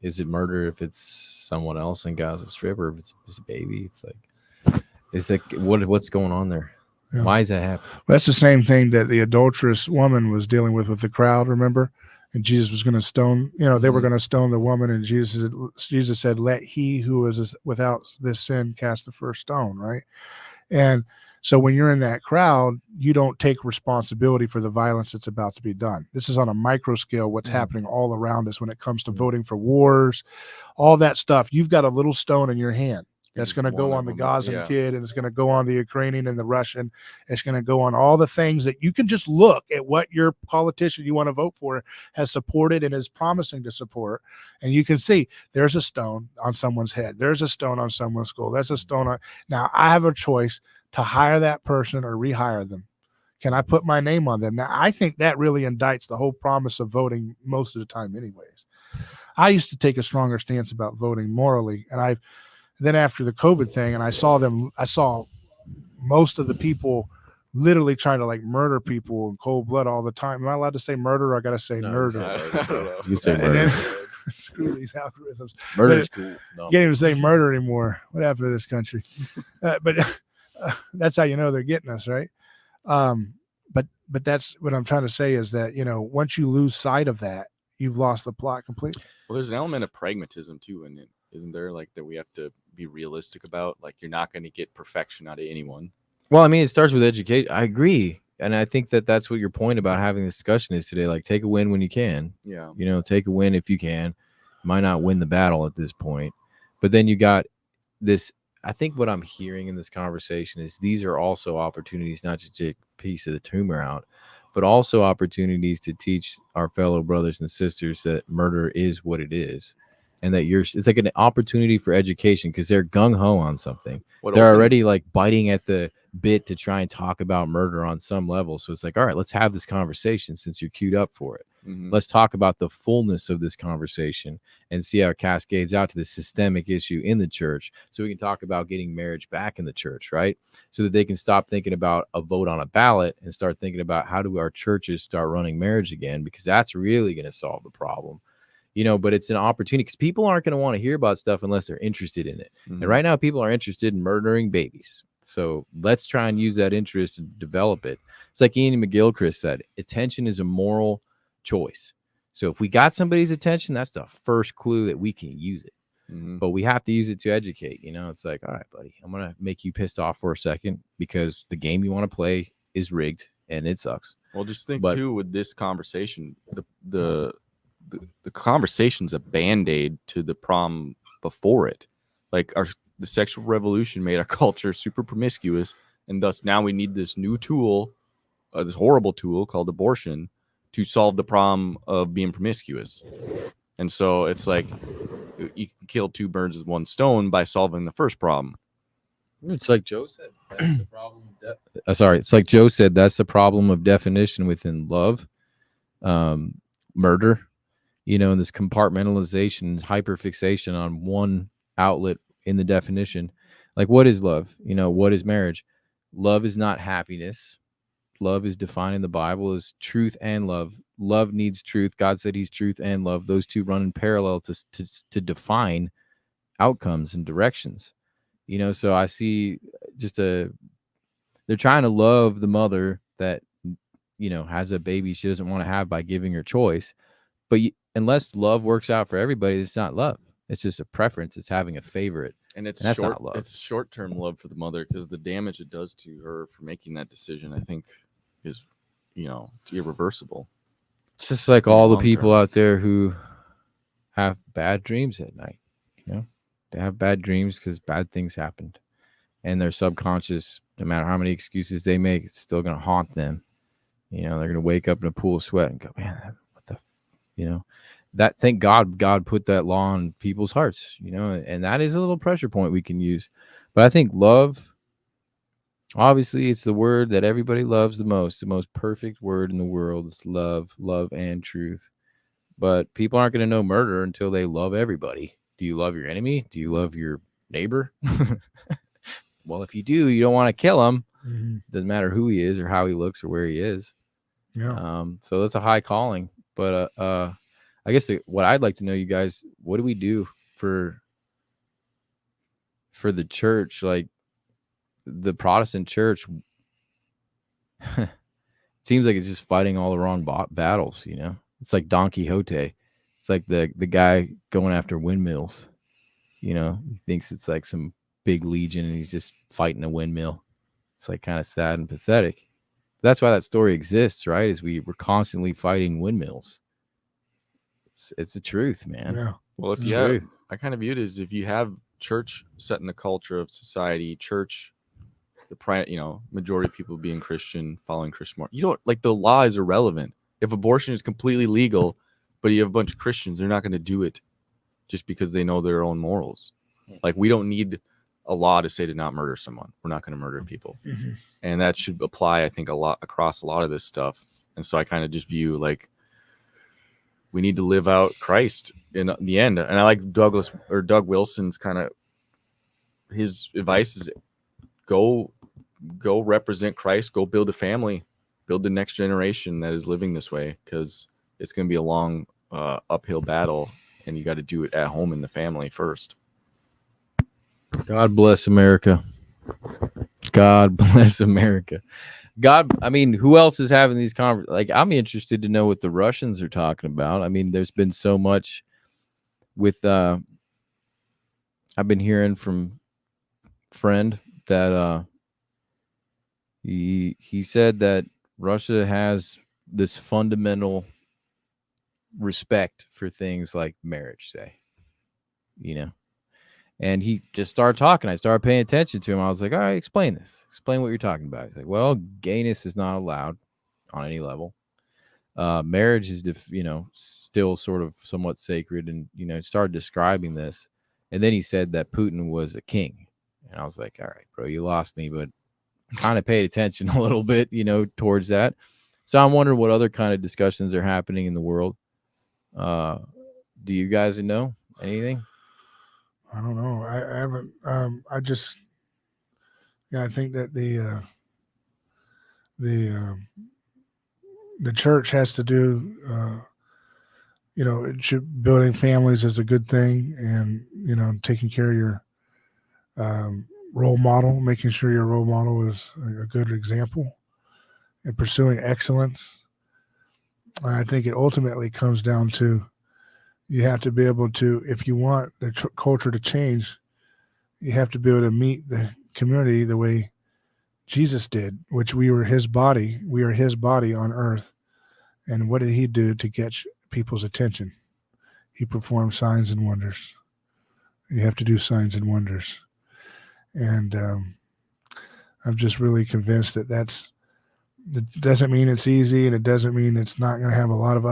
Is it murder if it's someone else in Gaza Strip, or if it's a baby? It's what's going on there? Yeah. Why is that happening? That's the same thing that the adulterous woman was dealing with the crowd, remember? and Jesus was going to stone, they were Mhm. going to stone the woman, and Jesus said, let he who is without this sin cast the first stone, right? And so when you're in that crowd, you don't take responsibility for the violence that's about to be done. This is on a micro scale, what's happening all around us when it comes to voting for wars, all that stuff. You've got a little stone in your hand that's going to go on the Gazan kid, and it's going to go on the Ukrainian and the Russian. It's going to go on all the things that you can just look at what your politician you want to vote for has supported and is promising to support. And you can see there's a stone on someone's head. There's a stone on someone's skull. There's a stone on. Now I have a choice to hire that person or rehire them. Can I put my name on them? Now, I think that really indicts the whole promise of voting most of the time anyways. I used to take a stronger stance about voting morally, and then after the COVID thing, and I saw most of the people literally trying to like murder people in cold blood all the time. Am I allowed to say murder, or I got to say murder? I don't know. You say And murder. then screw these algorithms. Murder's cool. No. You can't even say murder anymore. What happened to this country? But that's how you know they're getting us, right? But that's what I'm trying to say is that, once you lose sight of that, you've lost the plot completely. Well, there's an element of pragmatism too in it, isn't there? Like that we have to be realistic about. Like you're not going to get perfection out of anyone. Well, I mean, it starts with education. I agree. And I think that that's what your point about having this discussion is today. Like, take a win when you can. Yeah. Take a win if you can. Might not win the battle at this point. But then you got this. I think what I'm hearing in this conversation is these are also opportunities, not just to take a piece of the tumor out, but also opportunities to teach our fellow brothers and sisters that murder is what it is. And that it's like an opportunity for education because they're gung-ho on something. They're already like biting at the bit to try and talk about murder on some level. So it's like, all right, let's have this conversation since you're queued up for it. Mm-hmm. Let's talk about the fullness of this conversation and see how it cascades out to the systemic issue in the church. So we can talk about getting marriage back in the church, right? So that they can stop thinking about a vote on a ballot and start thinking about how do our churches start running marriage again, because that's really going to solve the problem. But it's an opportunity because people aren't going to want to hear about stuff unless they're interested in it. Mm-hmm. And right now, people are interested in murdering babies. So let's try and use that interest and develop it. It's like Ian McGilchrist said, attention is a moral choice. So if we got somebody's attention, that's the first clue that we can use it. Mm-hmm. But we have to use it to educate. It's like, all right, buddy, I'm going to make you pissed off for a second because the game you want to play is rigged and it sucks. Well, just think too with this conversation, the conversation's a band-aid to the problem before it. Like the sexual revolution made our culture super promiscuous, and thus now we need this new tool, this horrible tool called abortion, to solve the problem of being promiscuous. And so it's like you can kill two birds with one stone by solving the first problem. It's like Joe said. That's the problem. It's like Joe said. That's the problem of definition within love, murder. And this compartmentalization, hyperfixation on one outlet in the definition. Like, what is love? What is marriage? Love is not happiness. Love is defined in the Bible as truth and love. Love needs truth. God said he's truth and love. Those two run in parallel to define outcomes and directions. So I see they're trying to love the mother that, has a baby she doesn't want to have by giving her choice. But unless love works out for everybody, it's not love. It's just a preference. It's having a favorite. And that's short, not love. It's short-term love for the mother because the damage it does to her for making that decision, I think, is, it's irreversible. It's just like all the people out there who have bad dreams at night. They have bad dreams because bad things happened. And their subconscious, no matter how many excuses they make, it's still going to haunt them. They're going to wake up in a pool of sweat and go, man, that thank God put that law on people's hearts, and that is a little pressure point we can use. But I think love, obviously, it's the word that everybody loves the most perfect word in the world is love and truth. But people aren't going to know murder until they love everybody. Do you love your enemy? Do you love your neighbor? Well, if you do, you don't want to kill him. Mm-hmm. Doesn't matter who he is or how he looks or where he is. Yeah. So that's a high calling. But I guess what I'd like to know, you guys, what do we do for the church, like the Protestant church? It seems like it's just fighting all the wrong battles, It's like Don Quixote. It's like the guy going after windmills. You know, he thinks it's like some big legion and he's just fighting a windmill. It's like kind of sad and pathetic. That's why that story exists, right? Is we're constantly fighting windmills. It's the truth, man. Yeah. Well, if It's you the have, truth. I kind of view it as if you have church setting the culture of society, church, majority of people being Christian, following Christian, you don't like the law is irrelevant. If abortion is completely legal, but you have a bunch of Christians, they're not going to do it just because they know their own morals. Like we don't need a law to say to not murder someone. We're not going to murder people. Mm-hmm. And that should apply, I think, a lot across a lot of this stuff. And so I kind of just view like we need to live out Christ in the end. And I like Doug Wilson's kind of his advice is go represent Christ, go build a family, build the next generation that is living this way, because it's going to be a long uphill battle, and you got to do it at home in the family first. God bless America. God bless America. I mean, who else is having these conversations? Like, I'm interested to know what the Russians are talking about. I mean, there's been so much with, I've been hearing from a friend that he said that Russia has this fundamental respect for things like marriage, say, you know. And he just started talking. I started paying attention to him. I was like, all right, explain this. Explain what you're talking about. He's like, well, gayness is not allowed on any level. Marriage is, still sort of somewhat sacred. And, started describing this. And then he said that Putin was a king. And I was like, all right, bro, you lost me. But kind of paid attention a little bit, towards that. So I'm wondering what other kind of discussions are happening in the world. Do you guys know anything? I don't know. I haven't. I think that the church has to do. Building families is a good thing, and taking care of your role model, making sure your role model is a good example, and pursuing excellence. And I think it ultimately comes down to you have to be able to, if you want the culture to change, you have to be able to meet the community the way Jesus did, which we were his body. We are his body on earth. And what did he do to get people's attention? He performed signs and wonders. You have to do signs and wonders. And I'm just really convinced that it doesn't mean it's easy, and it doesn't mean it's not going to have a lot of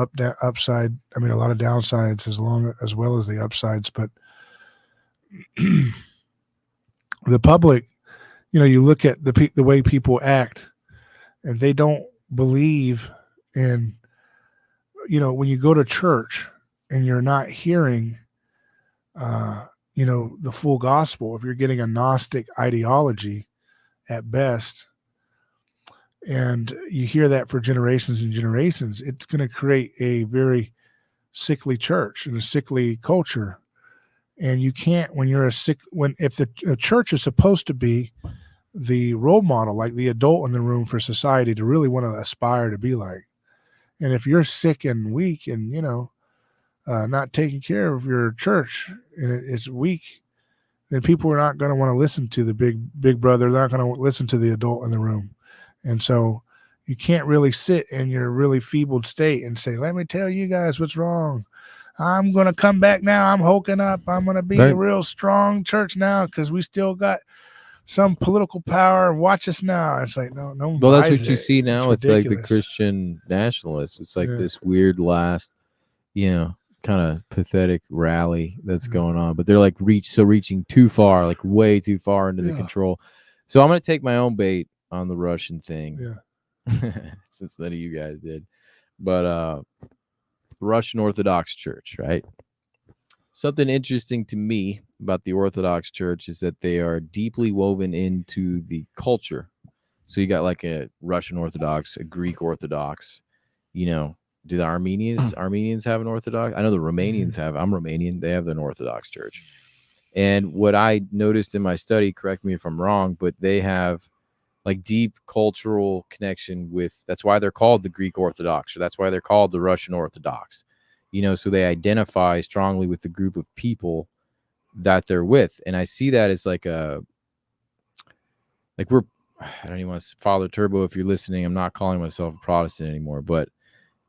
upside. I mean, a lot of downsides as well as the upsides. But the public, you look at the way people act, and they don't believe in, when you go to church and you're not hearing, the full gospel, if you're getting a Gnostic ideology at best, and you hear that for generations and generations, it's going to create a very sickly church and a sickly culture. And you can't, if the church is supposed to be the role model, like the adult in the room for society to really want to aspire to be like. And if you're sick and weak and, not taking care of your church and it's weak, then people are not going to want to listen to the big brother. They're not going to listen to the adult in the room. And so you can't really sit in your really feebled state and say, let me tell you guys what's wrong. I'm going to come back now. I'm hulking up. I'm going to be a real strong church now because we still got some political power. Watch us now. It's like, no. Well, that's what you see now with like the Christian nationalists. It's like this weird last, kind of pathetic rally that's going on. But they're like reaching too far, like way too far into the control. So I'm going to take my own bait on the Russian thing. Yeah. Since none of you guys did. But the Russian Orthodox Church, right? Something interesting to me about the Orthodox Church is that they are deeply woven into the culture. So you got like a Russian Orthodox, a Greek Orthodox, do the Armenians have an Orthodox? I know the Romanians have. I'm Romanian. They have an Orthodox Church. And what I noticed in my study, correct me if I'm wrong, but they have like deep cultural connection with. That's why they're called the Greek Orthodox, or that's why they're called the Russian Orthodox. So they identify strongly with the group of people that they're with, and I see that as like we're. I don't even want to, Father Turbo, if you're listening, I'm not calling myself a Protestant anymore, but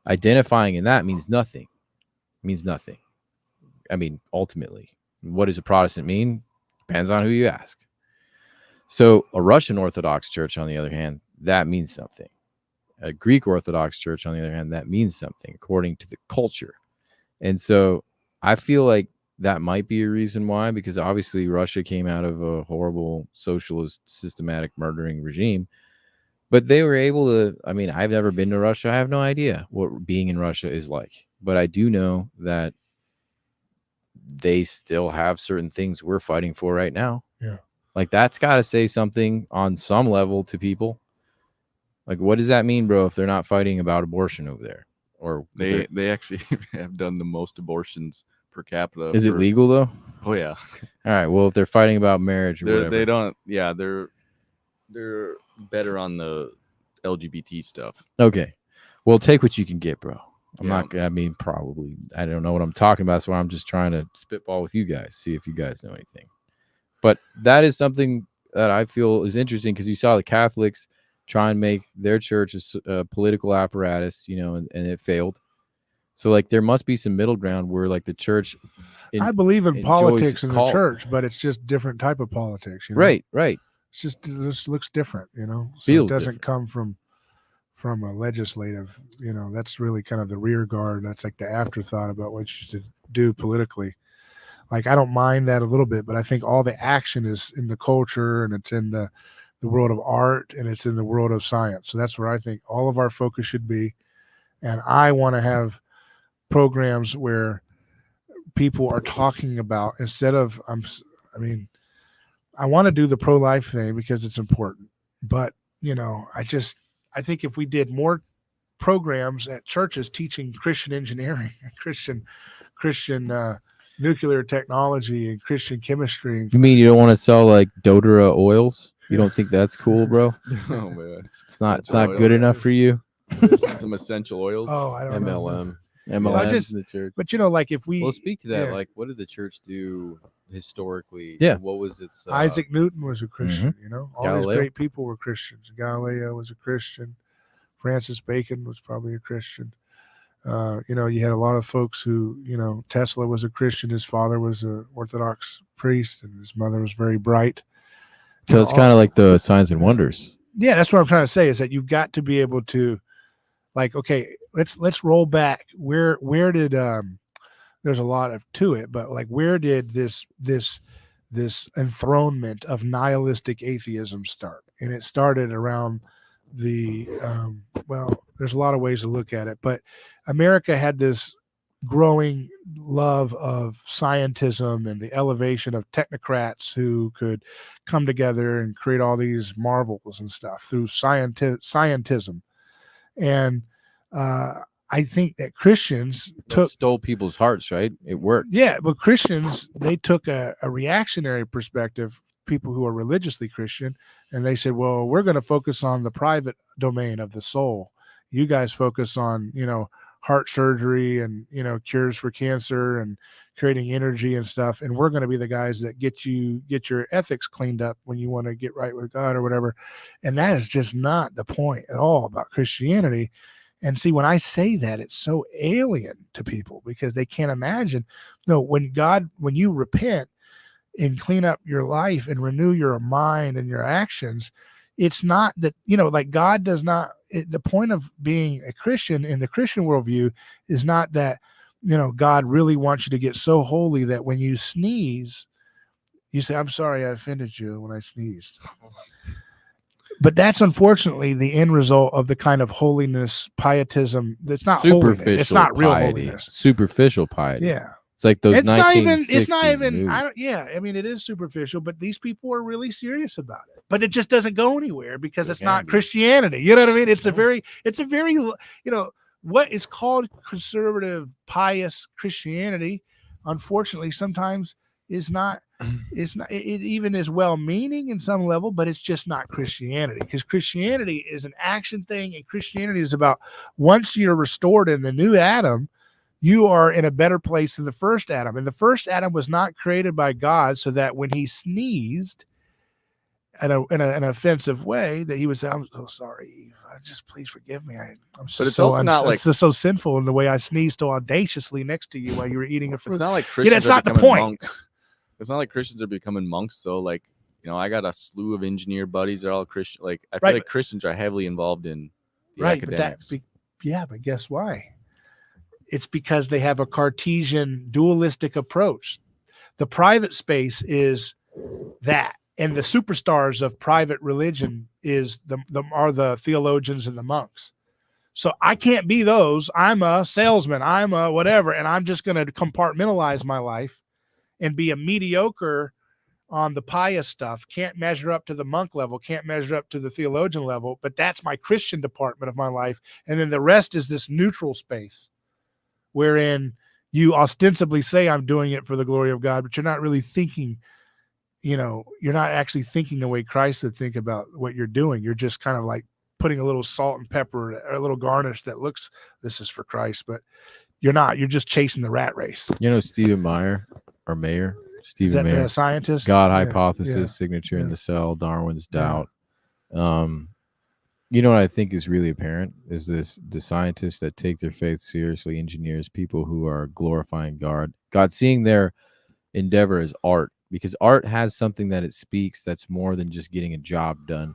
identifying in that means nothing. It means nothing. I mean, ultimately, what does a Protestant mean? Depends on who you ask. So a Russian Orthodox church, on the other hand, that means something. A Greek Orthodox church, on the other hand, that means something according to the culture. And so I feel like that might be a reason why, because obviously Russia came out of a horrible socialist systematic murdering regime, but they were able to, I mean, I've never been to Russia. I have no idea what being in Russia is like, but I do know that they still have certain things we're fighting for right now. Yeah. Like that's got to say something on some level to people. Like, what does that mean, bro, if they're not fighting about abortion over there? Or They actually have done the most abortions per capita. Is it legal though? Oh yeah. All right. Well, if they're fighting about marriage or whatever, they don't. Yeah, they're better on the LGBT stuff. Okay. Well, take what you can get, bro. I'm Yeah. not. I mean, probably. I don't know what I'm talking about, so I'm just trying to spitball with you guys, see if you guys know anything. But that is something that I feel is interesting, because you saw the Catholics try and make their church a political apparatus, and it failed. So like there must be some middle ground where like the church. I believe in enjoys politics in the cult. church, but it's just different type of politics. Right. It's just, this looks different, So Feels it doesn't different. come from a legislative, that's really kind of the rear guard. That's like the afterthought about what you should do politically. Like, I don't mind that a little bit, but I think all the action is in the culture, and it's in the world of art, and it's in the world of science. So that's where I think all of our focus should be. And I want to have programs where people are talking about, instead of, I want to do the pro-life thing because it's important, but I think if we did more programs at churches teaching Christian engineering, Christian nuclear technology, and Christian chemistry. You mean you don't want to sell like doTERRA oils? You don't think that's cool, bro? Oh man, It's not good enough for you. Some essential oils. Oh, I don't know. MLMs in the church. But like if we Speak to that. yeah. Like, what did the church do historically? Yeah. What was its Isaac Newton was a Christian, all Galileo. these great people were Christians. Galileo was a Christian. Francis Bacon was probably a Christian. You had a lot of folks who, Tesla was a Christian. His father was an Orthodox priest, and his mother was very bright. So it's kind of like the Signs and Wonders. Yeah, that's what I'm trying to say, is that you've got to be able to, like, okay, let's roll back. Where did there's a lot to it, but like, where did this enthronement of nihilistic atheism start? And it started around the there's a lot of ways to look at it, but America had this growing love of scientism and the elevation of technocrats who could come together and create all these marvels and stuff through scientism. And I think that Christians stole people's hearts, right? It worked. Yeah, but Christians, they took a reactionary perspective, people who are religiously Christian, and they said, well, we're going to focus on the private domain of the soul. You guys focus on, heart surgery and, cures for cancer and creating energy and stuff. And we're going to be the guys that get your ethics cleaned up when you want to get right with God or whatever. And that is just not the point at all about Christianity. And see, when I say that, it's so alien to people because they can't imagine. No, when you repent and clean up your life and renew your mind and your actions, it's not that, like God does not, the point of being a Christian in the Christian worldview is not that, God really wants you to get so holy that when you sneeze, you say, I'm sorry, I offended you when I sneezed. But that's unfortunately the end result of the kind of holiness, pietism. That's not superficial. Holiness. It's not real piety. holiness. Superficial piety. Yeah. It's like those. It's not even. movies. I mean, it is superficial, but these people are really serious about it. But it just doesn't go anywhere because it's not Christianity. You know what I mean? It's a very, what is called conservative, pious Christianity. Unfortunately, sometimes is not. It's not. It even is well-meaning in some level, but it's just not Christianity. Because Christianity is an action thing, and Christianity is about once you're restored in the new Adam, you are in a better place than the first Adam. And the first Adam was not created by God so that when he sneezed in an offensive way, that he would say, "I'm so sorry, Eve. Just please forgive me. I'm But it's also not like it's just so sinful in the way I sneezed so audaciously next to you while you were eating a." it's not like Yeah, Christians that's are not the becoming point. monks. It's not like Christians are becoming monks. So like, you know, I got a slew of engineer buddies. They're all Christian. Like I feel Right. like Christians are heavily involved in the Right, academics. but guess why? It's because they have a Cartesian dualistic approach. The private space is that, and the superstars of private religion is are the theologians and the monks. So I can't be those. I'm a salesman. I'm a whatever, and I'm just going to compartmentalize my life and be a mediocre on the pious stuff. Can't measure up to the monk level. Can't measure up to the theologian level. But that's my Christian department of my life, and then the rest is this neutral space, wherein you ostensibly say I'm doing it for the glory of God, but you're not really thinking. You're not actually thinking the way Christ would think about what you're doing. You're just kind of like putting a little salt and pepper or a little garnish that looks, this is for Christ, but you're not. You're just chasing the rat race. You know, Stephen Meyer, or Mayer, Is Stephen that Mayer, the scientist? God Yeah, hypothesis, yeah, signature in yeah. the cell, Darwin's Yeah. doubt. You know what I think is really apparent is the scientists that take their faith seriously, engineers, people who are glorifying God seeing their endeavor as art, because art has something that it speaks that's more than just getting a job done,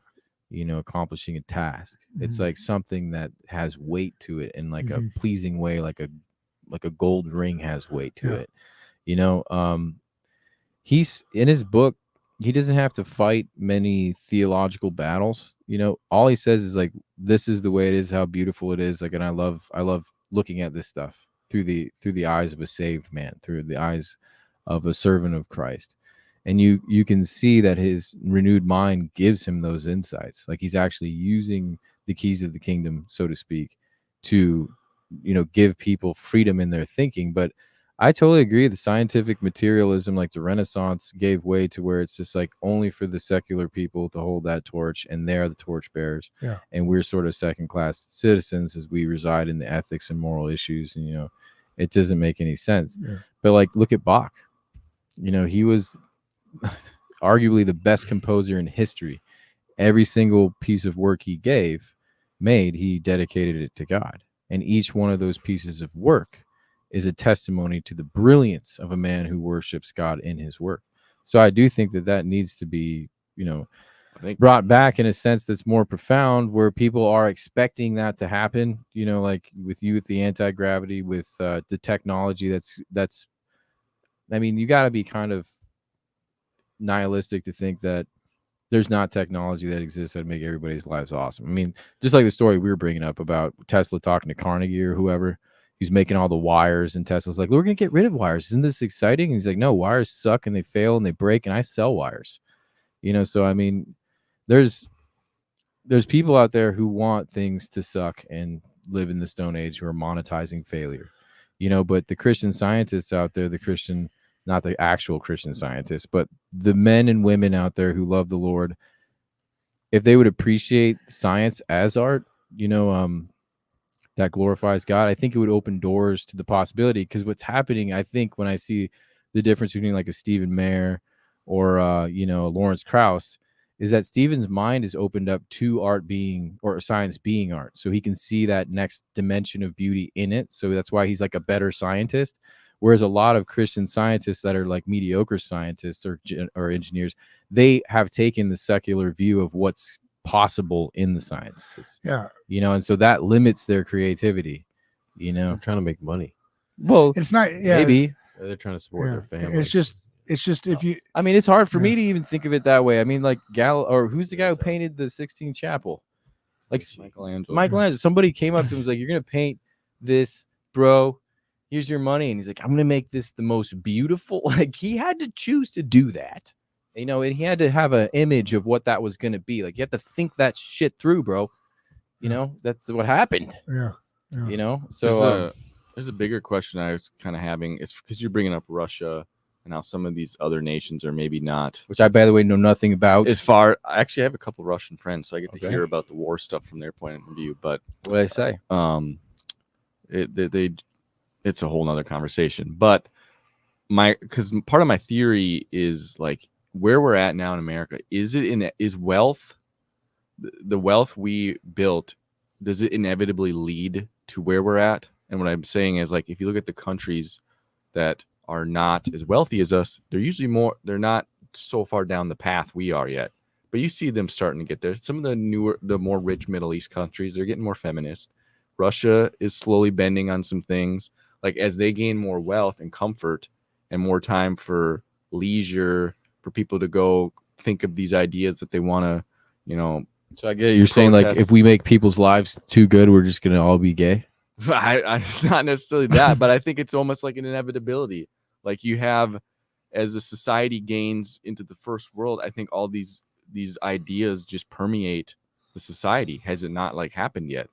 accomplishing a task. It's Mhm. like something that has weight to it in like Mhm. a pleasing way, like a gold ring has weight to Yeah. it. He's in his book, he doesn't have to fight many theological battles. All he says is like, this is the way it is, how beautiful it is. Like, and I love looking at this stuff through the eyes of a saved man, through the eyes of a servant of Christ. And you can see that his renewed mind gives him those insights. Like he's actually using the keys of the kingdom, so to speak, to give people freedom in their thinking. But I totally agree. The scientific materialism, like the Renaissance, gave way to where it's just like only for the secular people to hold that torch, and they're the torch bearers. Yeah. And we're sort of second-class citizens as we reside in the ethics and moral issues. And it doesn't make any sense. Yeah. But like, look at Bach. He was arguably the best composer in history. Every single piece of work he made, he dedicated it to God. And each one of those pieces of work is a testimony to the brilliance of a man who worships God in his work. So I do think that needs to be, brought back in a sense that's more profound, where people are expecting that to happen, like with you, with the anti-gravity, with the technology that's, I mean, you got to be kind of nihilistic to think that there's not technology that exists that make everybody's lives awesome. I mean, just like the story we were bringing up about Tesla talking to Carnegie or whoever, who's making all the wires, and Tesla's like, we're going to get rid of wires. Isn't this exciting? And he's like, no, wires suck and they fail and they break, and I sell wires. So I mean, there's people out there who want things to suck and live in the Stone Age, who are monetizing failure. But the Christian scientists out there, not the actual Christian scientists, but the men and women out there who love the Lord, if they would appreciate science as art, that glorifies God, I think it would open doors to the possibility. Because what's happening, I think, when I see the difference between like a Stephen Mayer or Lawrence Krauss, is that Stephen's mind is opened up to art being, or science being art, so he can see that next dimension of beauty in it. So that's why he's like a better scientist. Whereas a lot of Christian scientists that are like mediocre scientists or engineers, they have taken the secular view of what's possible in the sciences. Yeah. And so that limits their creativity. They're trying to make money. Well, It's not. Yeah. maybe. They're trying to support their family. It's just if you. I mean, it's hard for me to even think of it that way. I mean, like or who's the guy who painted the Sistine Chapel? Like Michelangelo. Somebody came up to him and was like, "You're gonna paint this, bro. Here's your money." And he's like, "I'm gonna make this the most beautiful." Like, he had to choose to do that, and he had to have an image of what that was gonna be. Like, you have to think that shit through, bro. That's what happened. Yeah. So there's a bigger question I was kind of having. It's because you're bringing up Russia and how some of these other nations are maybe not. Which I, by the way, know nothing about. As far, I actually have a couple Russian friends, so I get to Okay. hear about the war stuff from their point of view. But What did I say? It's a whole nother conversation. But because part of my theory is like where we're at now in America, is wealth, the wealth we built, does it inevitably lead to where we're at? And what I'm saying is, like, if you look at the countries that are not as wealthy as us, they're not so far down the path we are yet. But you see them starting to get there. Some of the more rich Middle East countries, they're getting more feminist. Russia is slowly bending on some things. Like, as they gain more wealth and comfort and more time for leisure, for people to go think of these ideas that they want to, So I get it. You're saying, like, protest. if we make people's lives too good, we're just gonna all be gay. It's not necessarily that, but I think it's almost like an inevitability. Like, you have, as a society gains into the first world, I think all these ideas just permeate the society. Has it not like happened yet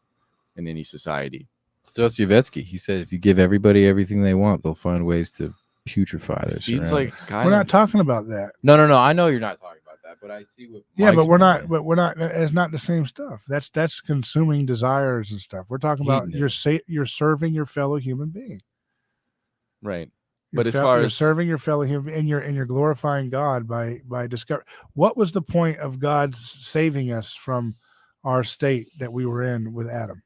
in any society? Dostoevsky, he said, if you give everybody everything they want, they'll find ways to putrefy their Seems surroundings. like We're not talking about that. No. I know you're not talking about that, but I see what. Yeah, Mike's but we're not. saying. But we're not. It's not the same stuff. That's consuming desires and stuff. We're talking about you're serving your fellow human being. right. You're But as far you're as serving your fellow human, and you're glorifying God by discover. What was the point of God saving us from our state that we were in with Adam?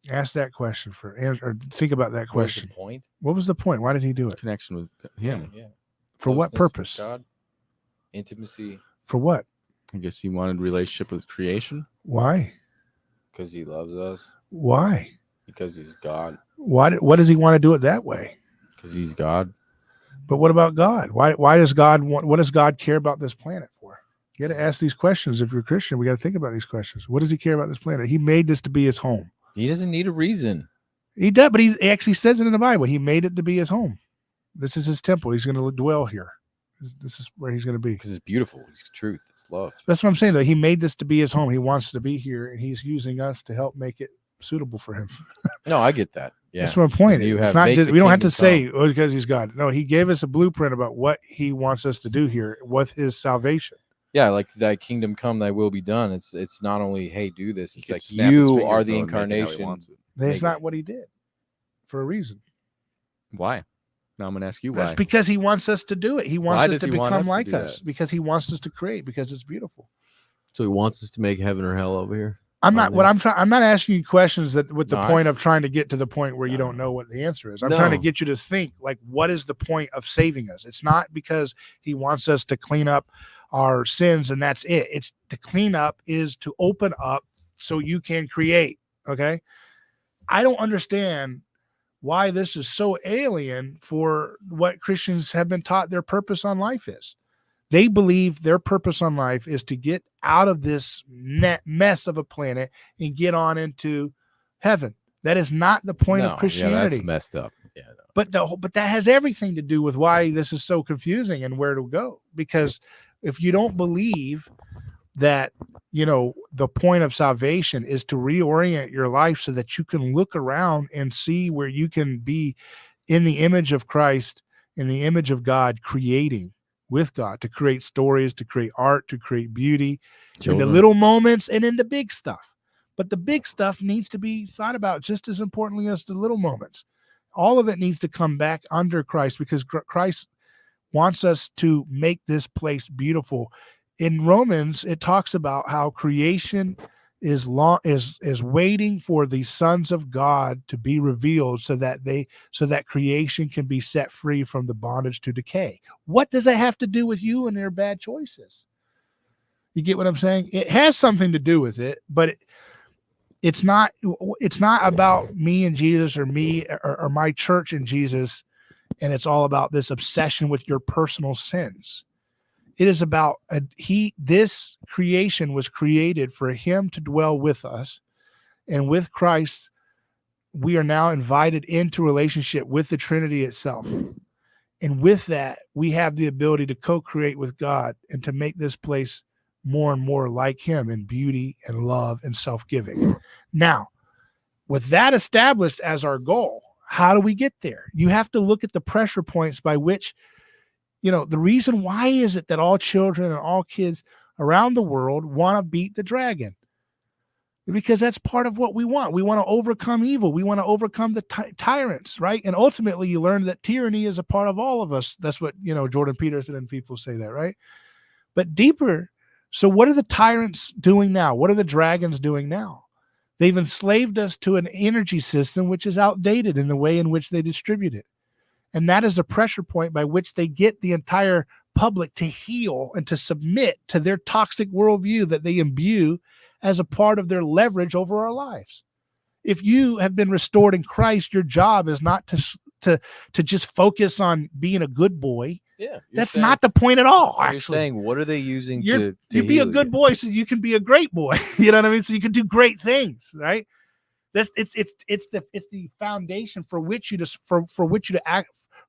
Ask that question or think about that What was the question. point? What was the point? Why did he do it? connection with him, Yeah. For what Closeness with purpose? God, intimacy, For what? I guess he wanted relationship with creation. Why? because he loves us, Why? because he's God, What does he want to do it that way? because he's God. But what about God? Why does God want? What does God care about this planet for? You got to ask these questions. If you're a Christian, we got to think about these questions. What does he care about this planet? He made this to be his home. He doesn't need a reason. He does, but he actually says it in the Bible. He made it to be his home. This is his temple. He's going to dwell here. This is where he's going to be. Because it's beautiful. It's truth. It's love. That's what I'm saying, though. He made this to be his home. He wants to be here, and he's using us to help make it suitable for him. No, I get that. Yeah. That's my point. You It's have not make just, the we don't have to kingdom say, come. oh, because he's God. No, he gave us a blueprint about what he wants us to do here with his salvation. Yeah, like thy kingdom come, thy will be done. It's not only, hey, do this. He It's could like snap his you fingers, are though, the and make it how he incarnation. wants it. That's Make not it. what he did for a reason. Why? Now I'm going to ask you why. That's because he wants us to do it. He Why wants us does to he want become us to like do us that? because he wants us to create because it's beautiful. So he wants us to make heaven or hell over here. I'm not what I'm trying. I'm not asking you questions that with the No, point I- of trying to get to the point where you No. don't know what the answer is. I'm trying to No. get you to think like, what is the point of saving us? It's not because he wants us to clean up our sins and that's it. It's to clean up is to open up so you can create. Okay. I don't understand why this is so alien for what Christians have been taught their purpose on life is. They believe their purpose on life is to get out of this mess of a planet and get on into heaven. That is not the point No, of Christianity. Yeah, that's messed up. Yeah, no. But that has everything to do with why this is so confusing and where to go. Because if you don't believe that, the point of salvation is to reorient your life so that you can look around and see where you can be in the image of Christ, in the image of God, creating with God, to create stories, to create art, to create beauty, in the Children. little moments and in the big stuff. But the big stuff needs to be thought about just as importantly as the little moments. All of it needs to come back under Christ because Christ wants us to make this place beautiful. In Romans, it talks about how creation is waiting for the sons of God to be revealed so that creation can be set free from the bondage to decay. What does that have to do with you and your bad choices? You get what I'm saying? It has something to do with it, but it's not about me and Jesus or me or my church and Jesus, and it's all about this obsession with your personal sins. It is about this creation was created for him to dwell with us. And with Christ, we are now invited into relationship with the Trinity itself. And with that, we have the ability to co-create with God and to make this place more and more like him in beauty and love and self-giving. Now, with that established as our goal, how do we get there? You have to look at the pressure points by which, the reason why is it that all children and all kids around the world want to beat the dragon? Because that's part of what we want. We want to overcome evil. We want to overcome the tyrants, right? And ultimately, you learn that tyranny is a part of all of us. That's what, Jordan Peterson and people say that, right? But deeper, so what are the tyrants doing now? What are the dragons doing now? They've enslaved us to an energy system which is outdated in the way in which they distribute it. And that is the pressure point by which they get the entire public to heal and to submit to their toxic worldview that they imbue as a part of their leverage over our lives. If you have been restored in Christ, your job is not to just focus on being a good boy. Yeah, that's not the point at all. Actually, you're saying, what are they using you to be a heal good you? boy so you can be a great boy? You know what I mean? So you can do great things, right? It's the foundation for which you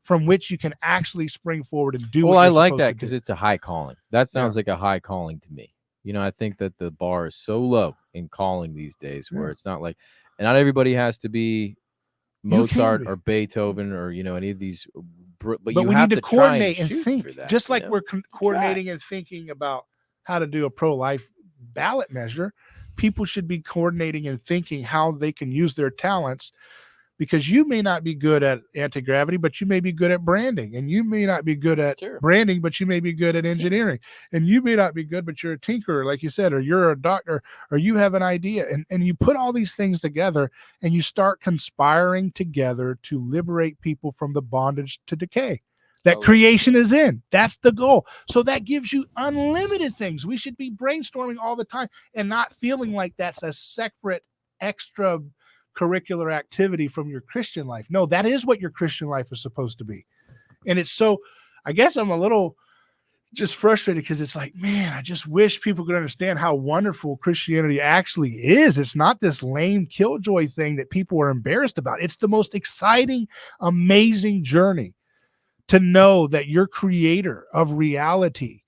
from which you can actually spring forward and do. Well, what I you're like supposed that to because do. it's a high calling. That sounds like a high calling to me. I think that the bar is so low in calling these days where it's not like, and not everybody has to be Mozart or Beethoven or any of these, but you we have need to try coordinate and shoot think, for that, just like we're coordinating and thinking about how to do a pro-life ballot measure. People should be coordinating and thinking how they can use their talents, because you may not be good at anti-gravity, but you may be good at branding, and you may not be good at branding, but you may be good at engineering, and you may not be good, but you're a tinkerer, like you said, or you're a doctor, or you have an idea, and you put all these things together and you start conspiring together to liberate people from the bondage to decay that creation is in. That's the goal. So that gives you unlimited things. We should be brainstorming all the time and not feeling like that's a separate extra curricular activity from your Christian life. No, that is what your Christian life is supposed to be. And it's so, I guess I'm a little just frustrated because it's like, man, I just wish people could understand how wonderful Christianity actually is. It's not this lame killjoy thing that people are embarrassed about. It's the most exciting, amazing journey to know that your creator of reality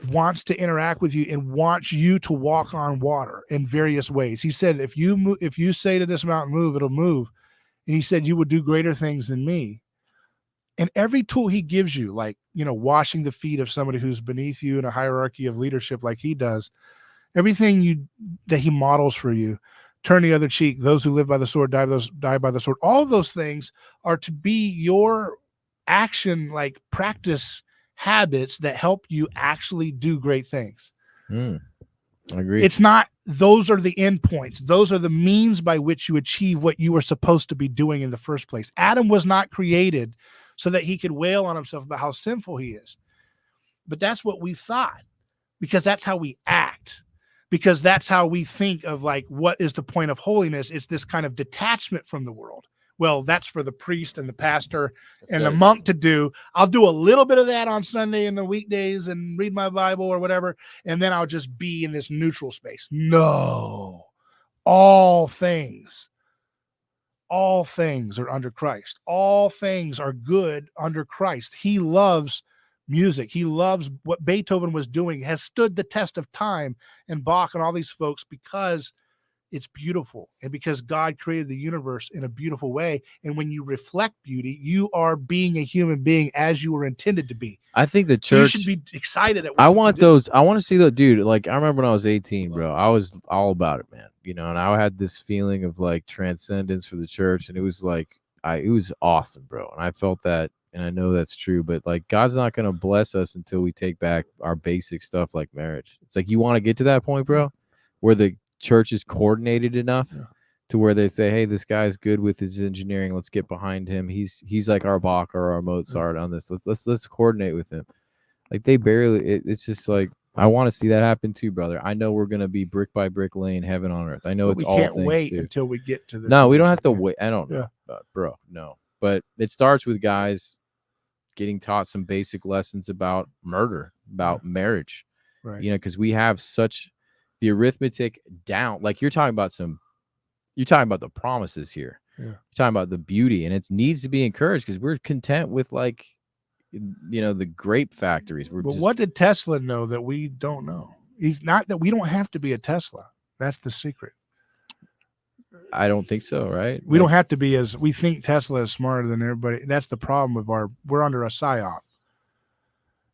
wants to interact with you and wants you to walk on water in various ways. He said, if you say to this mountain, move, it'll move. And he said, you will do greater things than me. And every tool he gives you, like, washing the feet of somebody who's beneath you in a hierarchy of leadership, like he does, everything that he models for you, turn the other cheek, those who live by the sword, die by the sword. All of those things are to be your action, like practice habits that help you actually do great things. I agree. It's not, those are the end points. Those are the means by which you achieve what you were supposed to be doing in the first place. Adam was not created so that he could wail on himself about how sinful he is. But that's what we thought, because that's how we act, because that's how we think of, like, what is the point of holiness? It's this kind of detachment from the world. Well, that's for the priest and the pastor and the monk to do. I'll do a little bit of that on Sunday and the weekdays and read my Bible or whatever, and then I'll just be in this neutral space. No, all things are under Christ. All things are good under Christ. He loves music. He loves what Beethoven was doing, has stood the test of time, and Bach and all these folks, because it's beautiful and because God created the universe in a beautiful way. And when you reflect beauty, you are being a human being as you were intended to be. I think the church, so you should be excited at what I you want can do. those. I want to see the dude. Like, I remember when I was 18, bro, I was all about it, man. And I had this feeling of like transcendence for the church, and it was like, it was awesome, bro. And I felt that, and I know that's true, but like, God's not going to bless us until we take back our basic stuff like marriage. It's like, you want to get to that point, bro, where the church is coordinated enough to where they say, hey, this guy's good with his engineering, let's get behind him. He's like our Bach or our Mozart on this. Let's coordinate with him. Like, they barely, it's just like, I want to see that happen too, brother. I know we're gonna be brick by brick laying heaven on earth. I know it's all things. We can't wait too. until we get to the. No, we don't have to wait. I don't know, bro. No, but it starts with guys getting taught some basic lessons about murder, about marriage, right? Because we have such the arithmetic down. Like, you're talking about the promises here. You're talking about the beauty, and it needs to be encouraged because we're content with, like, the grape factories. But what did Tesla know that we don't know? He's not, that we don't have to be a Tesla. That's the secret. I don't think so, right? We don't have to be we think Tesla is smarter than everybody. That's the problem with we're under a psyop.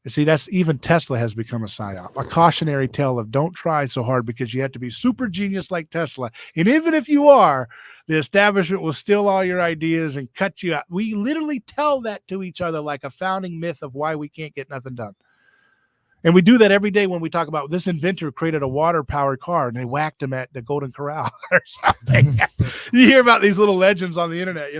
You see, that's even Tesla has become a psyop, a cautionary tale of don't try so hard because you have to be super genius like Tesla. And even if you are, the establishment will steal all your ideas and cut you out. We literally tell that to each other like a founding myth of why we can't get nothing done. And we do that every day when we talk about this inventor created a water-powered car and they whacked him at the Golden Corral or something. You hear about these little legends on the internet,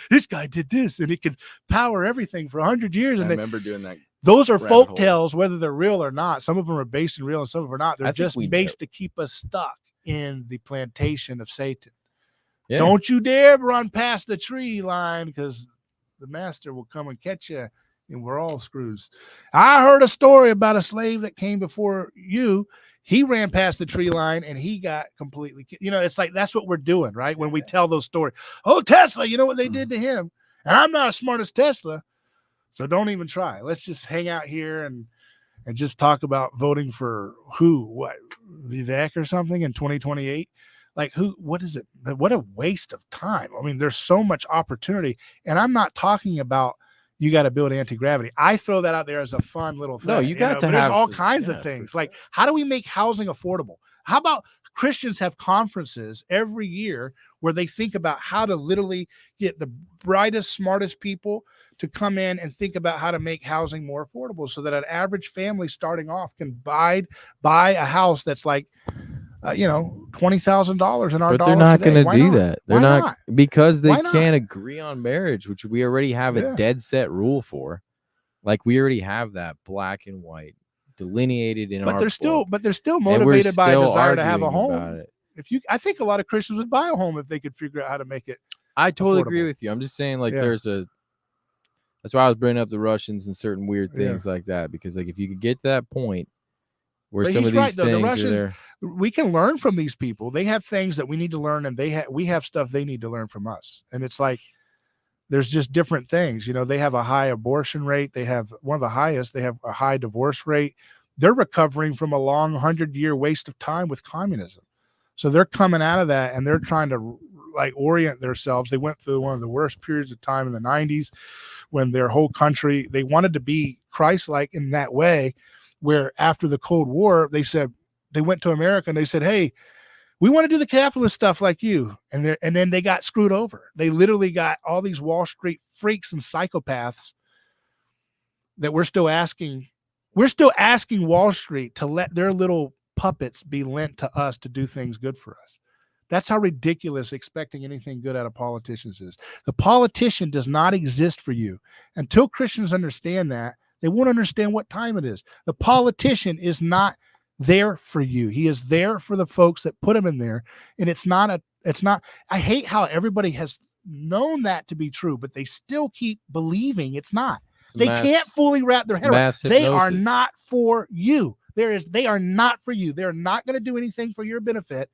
this guy did this and he could power everything for 100 years. And I remember doing that. Those are rabbit folk hole. tales, whether they're real or not. Some of them are based in real and some of them are not. They're just based to keep us stuck in the plantation of Satan. Yeah. Don't you dare run past the tree line because the master will come and catch you and we're all screws. I heard a story about a slave that came before you. He ran past the tree line and he got completely, it's like, that's what we're doing, right? When we tell those stories, oh, Tesla, you know what they did to him? And I'm not as smart as Tesla. So don't even try. Let's just hang out here and just talk about voting for Vivek or something in 2028. Like what is it? What a waste of time. I mean, there's so much opportunity. And I'm not talking about you got to build anti-gravity. I throw that out there as a fun little thing. No, you got to have. There's all kinds of things. Like, how do we make housing affordable? How about Christians have conferences every year where they think about how to literally get the brightest, smartest people to come in and think about how to make housing more affordable so that an average family starting off can buy a house that's like, $20,000 in our dollars. But they're not going to do that. They're Why not because they Why not? can't agree on marriage, which we already have a dead set rule for. Like we already have that black and white delineated in our book. But they're still motivated by a desire to have a home. I think a lot of Christians would buy a home if they could figure out how to make it. I totally affordable. agree with you. I'm just saying, like, that's why I was bringing up the Russians and certain weird things like that, because like if you could get to that point where some of these things the Russians, are there, we can learn from these people. They have things that we need to learn, and we have stuff they need to learn from us. And it's like there's just different things. They have a high abortion rate. They have one of the highest. They have a high divorce rate. They're recovering from a long 100-year waste of time with communism. So they're coming out of that and they're trying to like orient themselves. They went through one of the worst periods of time in the 90s when their whole country, they wanted to be Christ-like in that way, where after the Cold War, they went to America and they said, hey, we want to do the capitalist stuff like you. And then they got screwed over. They literally got all these Wall Street freaks and psychopaths that we're still asking Wall Street to let their little puppets be lent to us to do things good for us. That's how ridiculous expecting anything good out of politicians is. The politician does not exist for you. Until Christians understand that, they won't understand what time it is. The politician is not there for you. He is there for the folks that put him in there. And I hate how everybody has known that to be true, but they still keep believing it's not. They can't fully wrap their head around. They are not for you. They are not for you. They're not going to do anything for your benefit.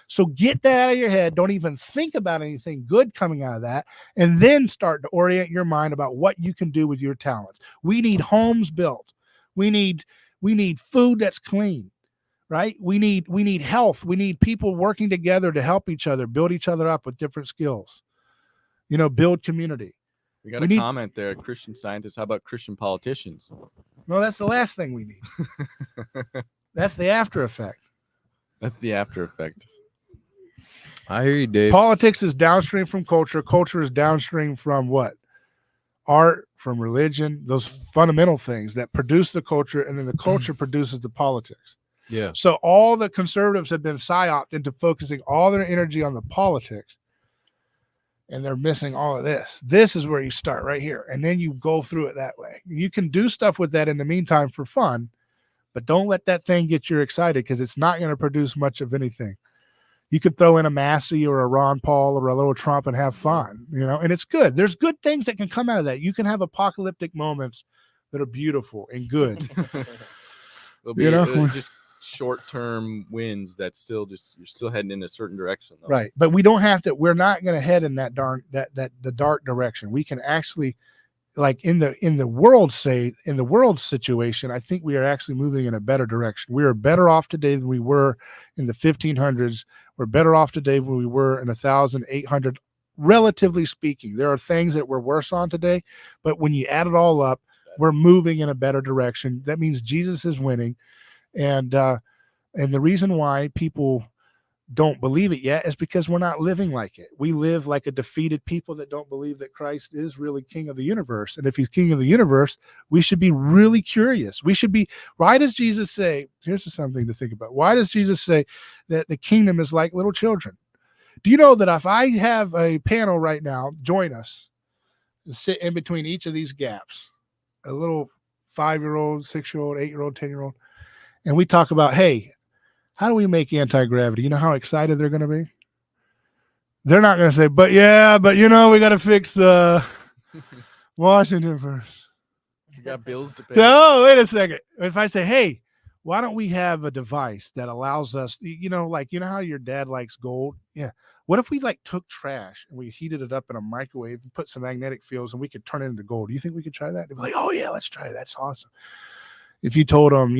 So get that out of your head. Don't even think about anything good coming out of that. And then start to orient your mind about what you can do with your talents. We need homes built. We need food that's clean, right? We need health. We need people working together to help each other, build each other up with different skills, build community. We got a comment there, Christian scientists. How about Christian politicians? No, that's the last thing we need. That's the after effect. That's the after effect. I hear you, Dave. Politics is downstream from culture. Culture is downstream from what? Art, from religion, those fundamental things that produce the culture, and then the culture produces the politics. Yeah. So all the conservatives have been psyoped into focusing all their energy on the politics, and they're missing all of this. This is where you start right here, and then you go through it that way. You can do stuff with that in the meantime for fun, but don't let that thing get you excited because it's not going to produce much of anything. You could throw in a Massey or a Ron Paul or a little Trump and have fun, and it's good. There's good things that can come out of that. You can have apocalyptic moments that are beautiful and good. It'll be just short-term wins that you're still heading in a certain direction, though. Right. But we don't have to, we're not going to head in that the dark direction. We can actually like in the world situation, I think we are actually moving in a better direction. We are better off today than we were in the 1500s. We're better off today than we were in 1800, relatively speaking. There are things that we're worse on today, but when you add it all up, we're moving in a better direction. That means Jesus is winning. And the reason why people don't believe it yet is because we're not living like it. We live like a defeated people that don't believe that Christ is really king of the universe. And if he's king of the universe, we should be really curious. Why does Jesus say, here's something to think about. Why does Jesus say that the kingdom is like little children? Do you know that if I have a panel right now, join us, sit in between each of these gaps, a little 5-year-old, 6-year-old, 8-year-old, 10-year-old, and we talk about, hey, how do we make anti-gravity? You know how excited they're going to be? They're not going to say, but we got to fix Washington first. You got bills to pay. No, wait a second. If I say, hey, why don't we have a device that allows us, how your dad likes gold? Yeah. What if we took trash and we heated it up in a microwave and put some magnetic fields and we could turn it into gold? Do you think we could try that? They'd be like, oh yeah, let's try it. That's awesome. If you told them,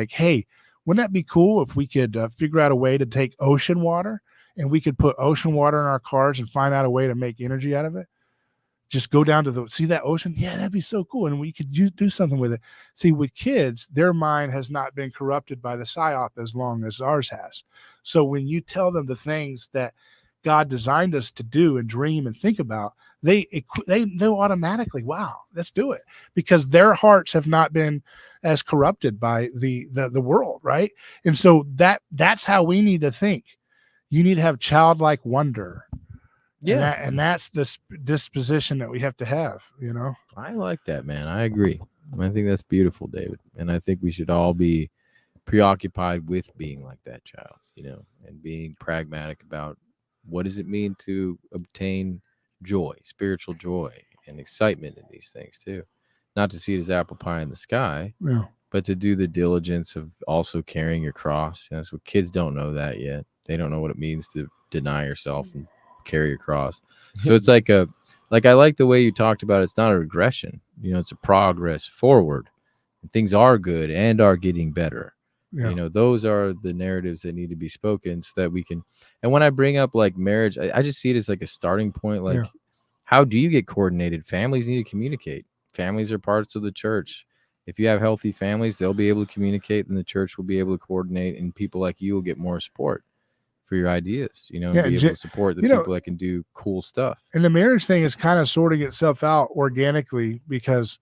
hey, wouldn't that be cool if we could figure out a way to take ocean water and we could put ocean water in our cars and find out a way to make energy out of it? Just go down to see that ocean? Yeah, that'd be so cool. And we could do something with it. See, with kids, their mind has not been corrupted by the psyop as long as ours has. So when you tell them the things that God designed us to do and dream and think about, they know automatically, wow, let's do it, because their hearts have not been as corrupted by the world, right? And so that's how we need to think. You need to have childlike wonder. Yeah, and that's the disposition that we have to have. I like that, man. I agree. I think that's beautiful, David. And I think we should all be preoccupied with being like that child, and being pragmatic about what does it mean to obtain joy, spiritual joy, and excitement in these things too. Not to see it as apple pie in the sky, but to do the diligence of also carrying your cross. So kids don't know that yet. They don't know what it means to deny yourself and carry your cross. So it's I like the way you talked about it. It's not a regression, it's a progress forward. And things are good and are getting better. Yeah. Those are the narratives that need to be spoken so that we can. And when I bring up marriage, I just see it as a starting point. How do you get coordinated? Families need to communicate. Families are parts of the church. If you have healthy families, they'll be able to communicate, and the church will be able to coordinate, and people like you will get more support for your ideas, and be able to support the people that can do cool stuff. And the marriage thing is kind of sorting itself out organically because,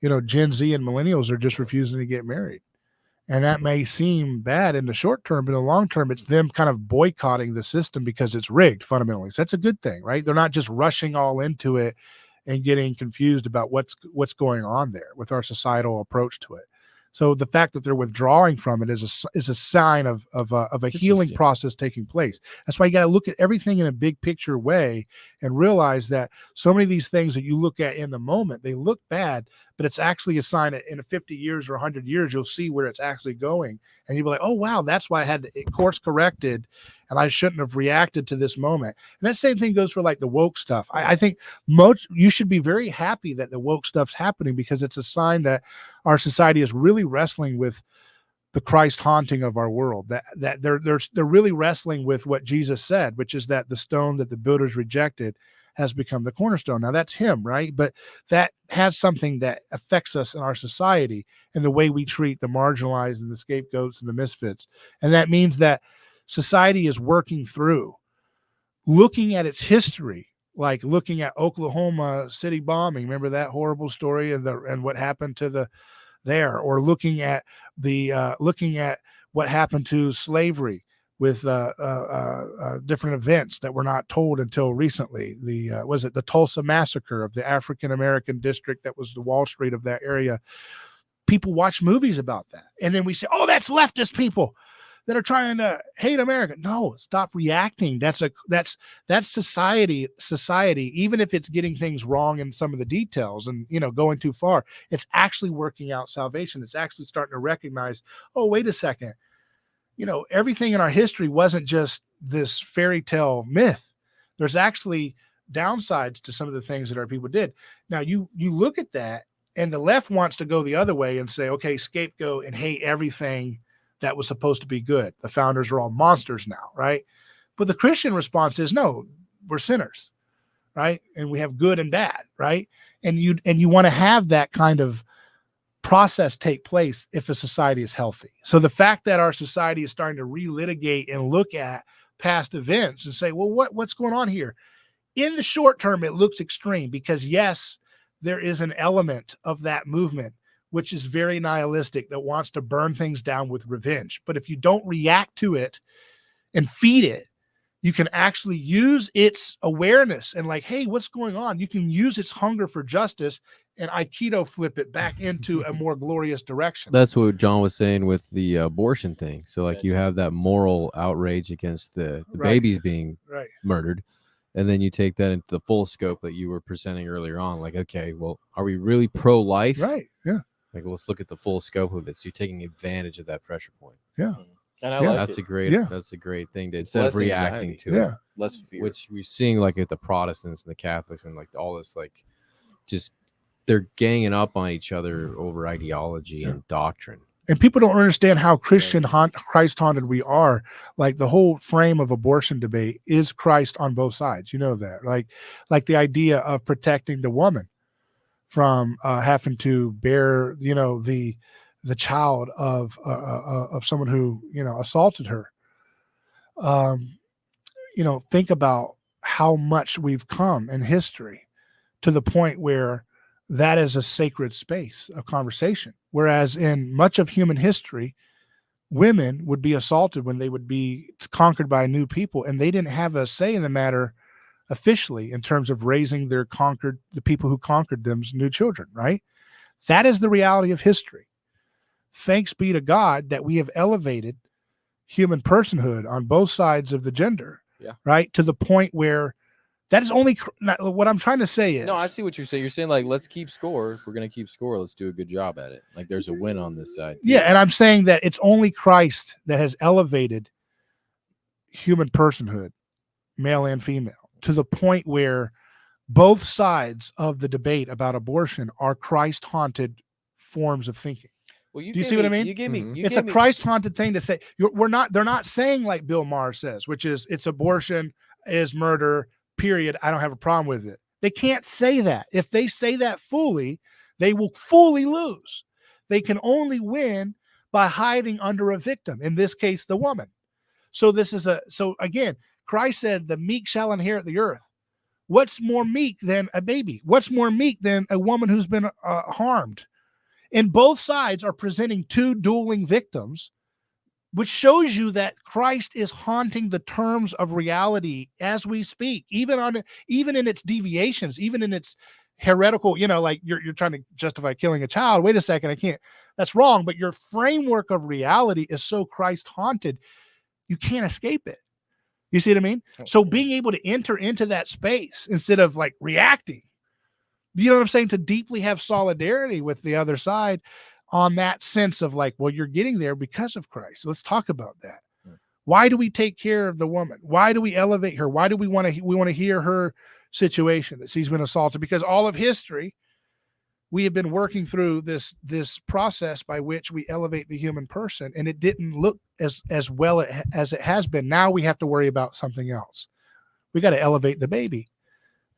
Gen Z and millennials are just refusing to get married. And that may seem bad in the short term, but in the long term, it's them kind of boycotting the system because it's rigged fundamentally. So that's a good thing, right? They're not just rushing all into it and getting confused about what's going on there with our societal approach to it. So the fact that they're withdrawing from it is a sign of a healing process taking place. That's why you got to look at everything in a big picture way and realize that so many of these things that you look at in the moment, they look bad, but it's actually a sign that in 50 years or 100 years, you'll see where it's actually going. And you'll be like, oh, wow, that's why I had it course corrected and I shouldn't have reacted to this moment. And that same thing goes for the woke stuff. I think you should be very happy that the woke stuff's happening because it's a sign that our society is really wrestling with the Christ haunting of our world, that they're really wrestling with what Jesus said, which is that the stone that the builders rejected has become the cornerstone. Now that's him, right? But that has something that affects us in our society and the way we treat the marginalized and the scapegoats and the misfits. And that means that society is working through looking at its history, like looking at Oklahoma City bombing. Remember that horrible story and what happened to there, or looking at what happened to slavery with different events that were not told until recently. The Tulsa massacre of the African American district that was the Wall Street of that area. People watch movies about that, and then we say, "Oh, that's leftist people that are trying to hate America." No, stop reacting. That's society. Even if it's getting things wrong in some of the details and going too far, it's actually working out salvation. It's actually starting to recognize, oh, wait a second. Everything in our history wasn't just this fairy tale myth. There's actually downsides to some of the things that our people did. Now you look at that, and the left wants to go the other way and say, okay, scapegoat and hate everything that was supposed to be good. The founders are all monsters now, right? But the Christian response is, no, we're sinners, right? And we have good and bad, right? And you want to have that kind of process take place if a society is healthy. So the fact that our society is starting to relitigate and look at past events and say, well, what's going on here? In the short term, it looks extreme because, yes, there is an element of that movement which is very nihilistic, that wants to burn things down with revenge. But if you don't react to it and feed it, you can actually use its awareness and like, hey, what's going on? You can use its hunger for justice and Aikido flip it back into a more glorious direction. That's what John was saying with the abortion thing. So like you have that moral outrage against the Right. babies being Right. murdered. And then you take that into the full scope that you were presenting earlier on. Like, okay, well, are we really pro-life? Right. Yeah. Like, let's look at the full scope of it. So you're taking advantage of that pressure point. Yeah. And I Yeah. like That's it. a great. Yeah. That's a great thing to instead less of reacting anxiety. to it. Yeah. Less fear. Which we're seeing like at the Protestants and the Catholics and like all this like just they're ganging up on each other over ideology and doctrine. And people don't understand how Christ haunted we are. Like the whole frame of abortion debate is Christ on both sides. You know that, like the idea of protecting the woman from having to bear, the child of someone who assaulted her. Think about how much we've come in history to the point where that is a sacred space of conversation. Whereas in much of human history, women would be assaulted when they would be conquered by new people, and they didn't have a say in the matter officially in terms of raising the people who conquered them's new children, right? That is the reality of history. Thanks be to God that we have elevated human personhood on both sides of the gender, right? To the point where that is only what I'm trying to say is. No, I see what you're saying. You're saying like, let's keep score. If we're going to keep score, let's do a good job at it. Like there's a win on this side. Yeah. And I'm saying that it's only Christ that has elevated human personhood, male and female, to the point where both sides of the debate about abortion are Christ haunted forms of thinking. Well, Do you see what I mean? You gave me. It's a Christ haunted thing to say. They're not saying like Bill Maher says, which is it's abortion is murder, period. I don't have a problem with it. They can't say that. If they say that fully, they will fully lose. They can only win by hiding under a victim, in this case, the woman. So again, Christ said, the meek shall inherit the earth. What's more meek than a baby? What's more meek than a woman who's been harmed? And both sides are presenting two dueling victims, which shows you that Christ is haunting the terms of reality as we speak, even in its deviations, even in its heretical, like you're trying to justify killing a child. Wait a second, I can't. That's wrong. But your framework of reality is so Christ haunted, you can't escape it. You see what I mean? So being able to enter into that space instead of like reacting, you know what I'm saying? To deeply have solidarity with the other side on that sense of like, well, you're getting there because of Christ. Let's talk about that. Why do we take care of the woman? Why do we elevate her? Why do we want to hear her situation that she's been assaulted? Because all of history, we have been working through this process by which we elevate the human person, and it didn't look as well as it has been. Now we have to worry about something else. We got to elevate the baby,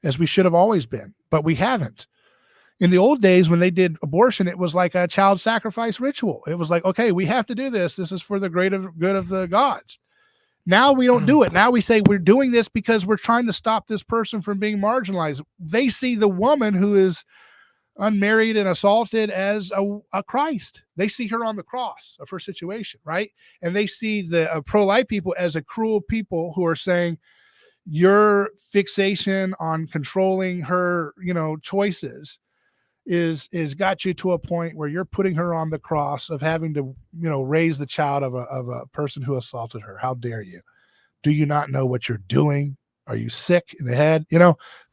as we should have always been, but we haven't. In the old days, when they did abortion, it was like a child sacrifice ritual. It was like, okay, we have to do this. This is for the greater good of the gods. Now we don't do it. Now we say we're doing this because we're trying to stop this person from being marginalized. They see the woman who is unmarried and assaulted as a Christ. They see her on the cross of her situation, right? And they see the pro-life people as a cruel people who are saying, your fixation on controlling her, choices is got you to a point where you're putting her on the cross of having to, raise the child of a person who assaulted her. How dare you? Do you not know what you're doing? Are you sick in the head?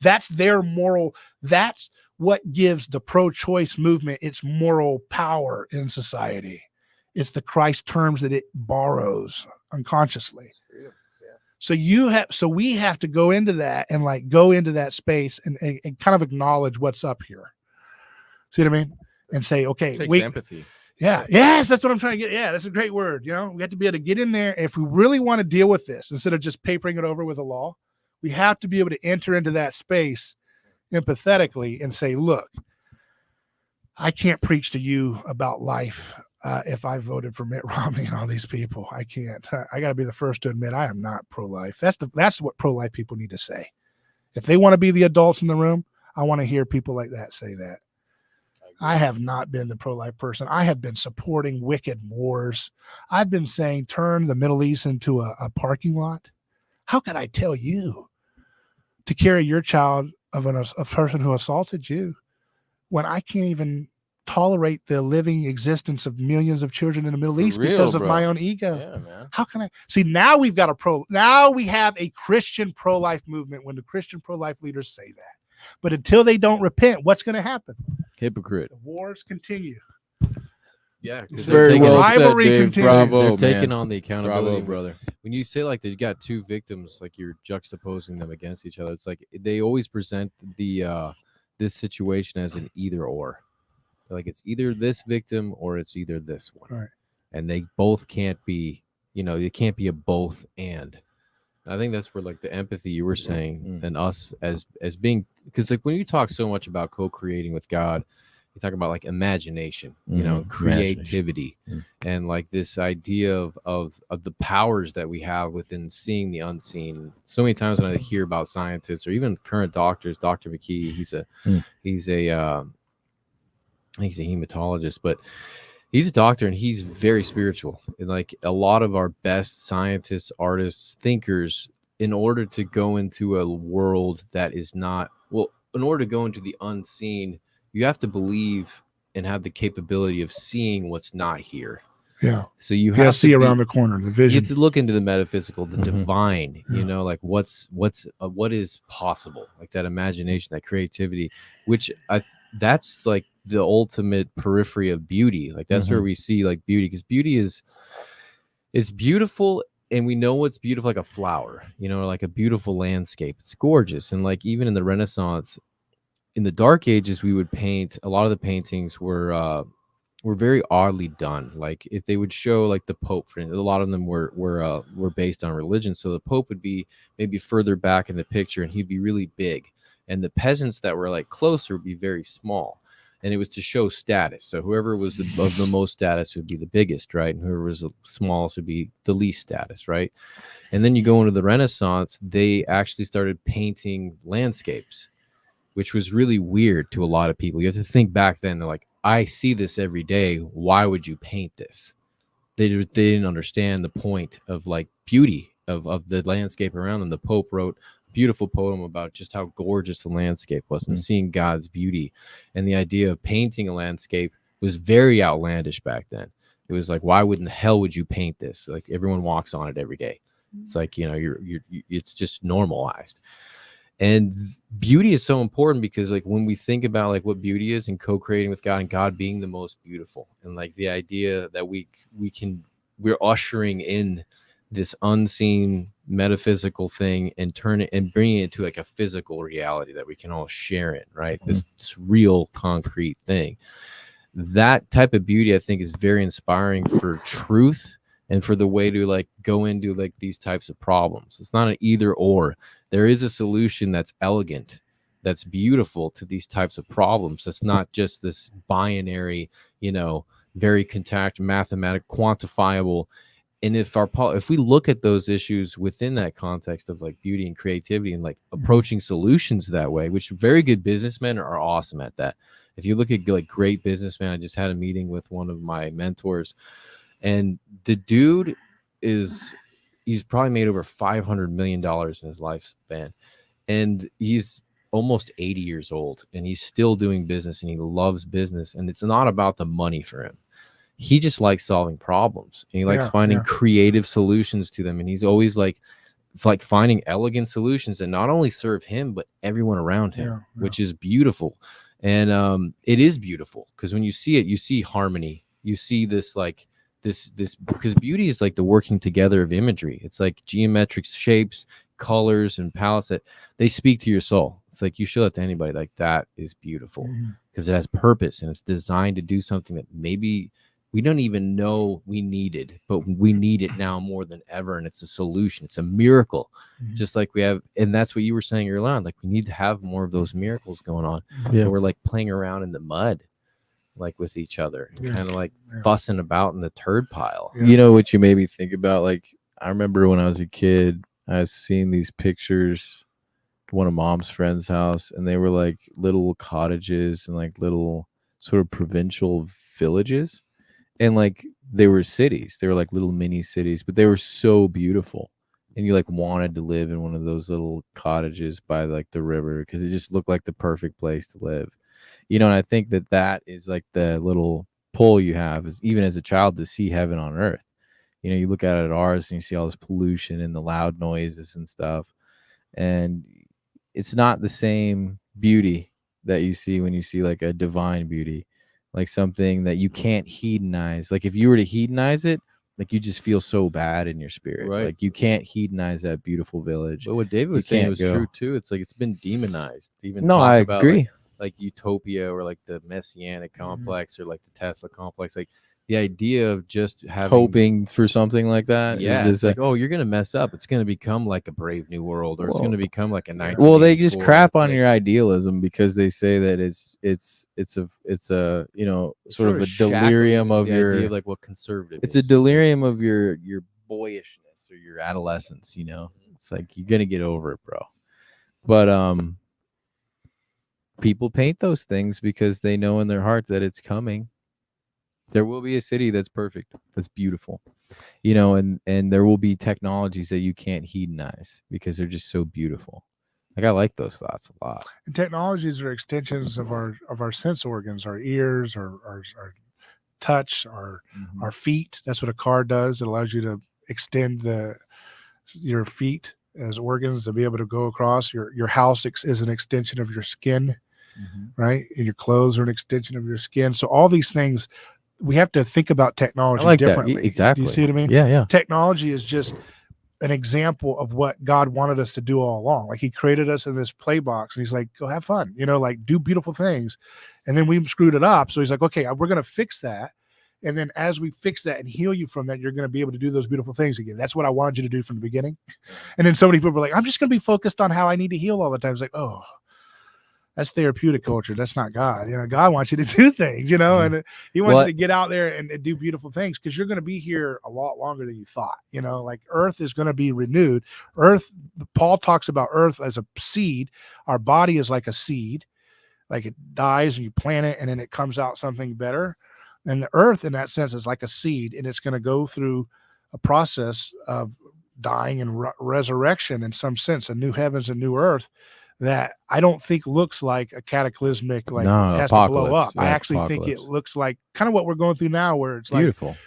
That's their moral. That's what gives the pro-choice movement its moral power in society. It's the Christ terms that it borrows unconsciously. So we have to go into that and like go into that space and kind of acknowledge what's up here. See what I mean? And say, okay, It takes empathy. Yeah. Yes, that's what I'm trying to get. Yeah, that's a great word. We have to be able to get in there. If we really want to deal with this, instead of just papering it over with a law, we have to be able to enter into that space empathetically and say, look, I can't preach to you about life if I voted for Mitt Romney and all these people. I can't. I got to be the first to admit I am not pro-life. That's what pro-life people need to say. If they want to be the adults in the room, I want to hear people like that say that. I have not been the pro-life person. I have been supporting wicked wars. I've been saying turn the Middle East into a parking lot. How can I tell you to carry your child of a person who assaulted you when I can't even tolerate the living existence of millions of children in the Middle East because of my own ego? Yeah, man. How can I see? Now we have a Christian pro-life movement when the Christian pro-life leaders say that. But until they don't repent, what's going to happen? Hypocrite. The wars continue. Yeah, because Very well said, rivalry Dave. continues. Bravo, they're taking man. on the accountability. Bravo, brother. When you say like they got two victims, like you're juxtaposing them against each other, it's like they always present the this situation as an either or. Like it's either this victim or it's either this one. Right. And they both can't be, it can't be a both and. I think that's where like the empathy you were saying and us as being, because like when you talk so much about co-creating with God, you talk about like imagination, creativity, and like this idea of the powers that we have within seeing the unseen. So many times when I hear about scientists or even current doctors, Dr. McKee, he's a hematologist, but he's a doctor and he's very spiritual. And like a lot of our best scientists, artists, thinkers, in order to go into a world that is not, well, in order to go into the unseen, you have to believe and have the capability of seeing what's not here. Yeah. So you have have to see around the corner, the vision. You have to look into the metaphysical, the divine, like what is possible, like that imagination, that creativity, which that's like the ultimate periphery of beauty. Like that's where we see like beauty, because beauty it's beautiful. And we know what's beautiful, like a flower, like a beautiful landscape. It's gorgeous. And like even in the Renaissance, in the Dark Ages, we would paint. A lot of the paintings were very oddly done. Like if they would show like the Pope, for instance, a lot of them were based on religion. So the Pope would be maybe further back in the picture, and he'd be really big, and the peasants that were like closer would be very small. And it was to show status. So whoever was of the most status would be the biggest, right? And whoever was the smallest would be the least status, right? And then you go into the Renaissance, they actually started painting landscapes, which was really weird to a lot of people. You have to think back then, they're like, I see this every day. Why would you paint this? They didn't understand the point of like beauty of the landscape around them. The Pope wrote a beautiful poem about just how gorgeous the landscape was and seeing God's beauty. And the idea of painting a landscape was very outlandish back then. It was like, why wouldn't the hell would you paint this? Like everyone walks on it every day. It's like, it's just normalized. And beauty is so important because like when we think about like what beauty is and co-creating with God and God being the most beautiful, and like the idea that we're ushering in this unseen metaphysical thing and turn it and bringing it to like a physical reality that we can all share in, right? This real concrete thing. That type of beauty I think is very inspiring for truth and for the way to like go into like these types of problems. It's not an either or. There is a solution that's elegant, that's beautiful to these types of problems. That's not just this binary, very mathematical, quantifiable. And if we look at those issues within that context of like beauty and creativity and like approaching solutions that way, which very good businessmen are awesome at that. If you look at like great businessmen, I just had a meeting with one of my mentors, and the dude he's probably made over $500 million in his lifespan, and he's almost 80 years old, and he's still doing business, and he loves business, and it's not about the money for him. He just likes solving problems, and he likes finding creative solutions to them, and he's always like finding elegant solutions that not only serve him but everyone around him, which is beautiful. And it is beautiful because when you see it, you see harmony, you see this this because beauty is like the working together of imagery. It's like geometric shapes, colors, and palettes that they speak to your soul. It's like you show that to anybody, like that is beautiful because it has purpose and it's designed to do something that maybe we don't even know we needed, but we need it now more than ever. And it's a solution. It's a miracle, just like we have. And that's what you were saying earlier on. Like we need to have more of those miracles going on. Yeah. And we're like playing around in the mud, like with each other, kind of like fussing about in the turd pile. You know what you made me think about? Like I remember when I was a kid, I was seeing these pictures at one of Mom's friend's house, and they were like little cottages and like little sort of provincial villages. And like they were cities, they were like little mini cities, but they were so beautiful. And you like wanted to live in one of those little cottages by like the river because it just looked like the perfect place to live. You know, and I think that that is like the little pull you have is even as a child to see heaven on earth. You know, you look at it at ours and you see all this pollution and the loud noises and stuff. And it's not the same beauty that you see when you see like a divine beauty. Like something that you can't hedonize. Like if you were to hedonize it, like you just feel so bad in your spirit. Right. Like you can't hedonize that beautiful village. But what David was You saying can't was go. true too. It's like it's been demonized. To even No, talk I about, agree. like utopia or like the messianic complex or like the Tesla complex. Like the idea of just having Hoping for something like that. Yeah, Is it's just like, oh, you're gonna mess up. It's gonna become like a Brave New World, or it's Well, gonna become like a 1984. well, they just crap on like, your idealism because they say that it's a you know sort of a delirium of the your idea of like what conservative. it's a delirium of your boyishness or your adolescence. You know, it's like you're gonna get over it, bro. But people paint those things because they know in their heart that it's coming. There will be a city that's perfect, that's beautiful, you know, and there will be technologies that you can't hedonize because they're just so beautiful. Like I like those thoughts a lot. And technologies are extensions of our sense organs, our ears, our touch, our feet. That's what a car does. It allows you to extend your feet as organs to be able to go across. Your house is an extension of your skin, right? And your clothes are an extension of your skin. So all these things, we have to think about technology I like differently. that. Exactly. Do you see what I mean? Yeah, yeah. Technology is just an example of what God wanted us to do all along. Like he created us in this play box and he's like, go have fun, you know, like do beautiful things. And then we screwed it up. So he's like, okay, we're going to fix that. And then as we fix that and heal you from that, you're going to be able to do those beautiful things again. That's what I wanted you to do from the beginning. And then so many people were like, I'm just going to be focused on how I need to heal all the time. It's like, oh, that's therapeutic culture. That's not God. You know, God wants you to do things, you know, and he wants you to get out there and do beautiful things because you're going to be here a lot longer than you thought. You know, like earth is going to be renewed. Paul talks about earth as a seed. Our body is like a seed, like it dies and you plant it and then it comes out something better. And the earth in that sense is like a seed and it's going to go through a process of dying and resurrection in some sense, a new heavens and new earth. That I don't think looks like a cataclysmic, like it has to blow up. I actually think it looks like kind of what we're going through now, where it's beautiful. Like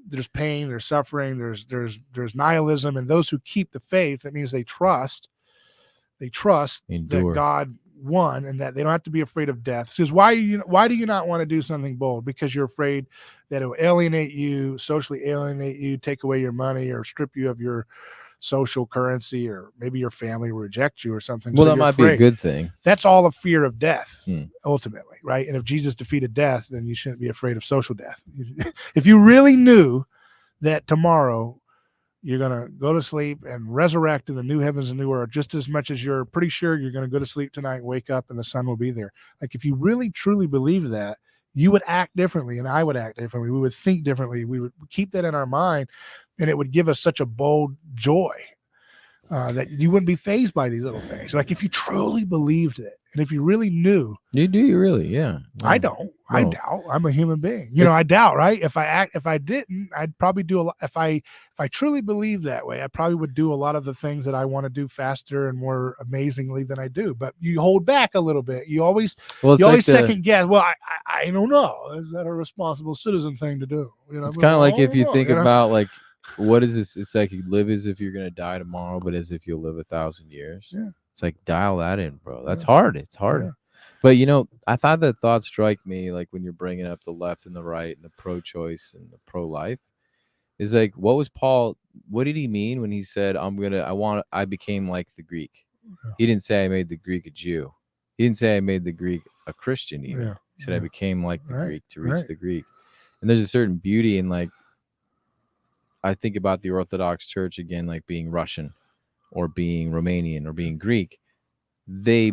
there's pain, there's suffering, there's nihilism, and those who keep the faith, that means they trust that God won, and that they don't have to be afraid of death. Because why do you not want to do something bold? Because you're afraid that it will alienate you, socially alienate you, take away your money, or strip you of your social currency, or maybe your family will reject you or something. Well, so that might be a good thing. That's all a fear of death, ultimately, right? And if Jesus defeated death, then you shouldn't be afraid of social death. If you really knew that tomorrow you're going to go to sleep and resurrect in the new heavens and new earth, just as much as you're pretty sure you're going to go to sleep tonight and wake up and the sun will be there. Like if you really truly believe that, you would act differently and I would act differently. We would think differently. We would keep that in our mind. And it would give us such a bold joy that you wouldn't be fazed by these little things. Like if you truly believed it, and if you really knew, you really, yeah. No, I don't. No. I doubt. I'm a human being. You know, I doubt. Right? If I didn't, I'd probably do a lot. If I truly believed that way, I probably would do a lot of the things that I want to do faster and more amazingly than I do. But you hold back a little bit. You always second guess. Well, I don't know. Is that a responsible citizen thing to do? You know, it's kind of like if you think about like. What is this? It's like you live as if you're gonna die tomorrow, but as if you'll live 1,000 years. Yeah. It's like dial that in, bro. That's hard. It's hard. Yeah. But you know, I thought that thought strike me like when you're bringing up the left and the right and the pro-choice and the pro-life. Is like, what was Paul? What did he mean when he said, I became like the Greek? Yeah. He didn't say I made the Greek a Jew. He didn't say I made the Greek a Christian even. Yeah. He said I became like the Right, Greek to reach right. the Greek. And there's a certain beauty in, like, I think about the Orthodox Church again, like being Russian or being Romanian or being Greek. They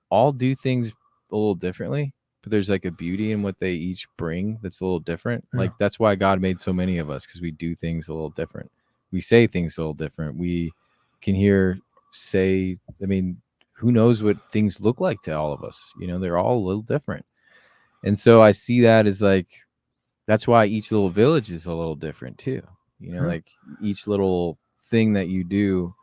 all do things a little differently, but there's like a beauty in what they each bring that's a little different. Yeah. Like, that's why God made so many of us, because we do things a little different. We say things a little different. We can I mean, who knows what things look like to all of us? You know, they're all a little different. And so I see that as like, that's why each little village is a little different too. You know, Yeah. like each little thing that you do,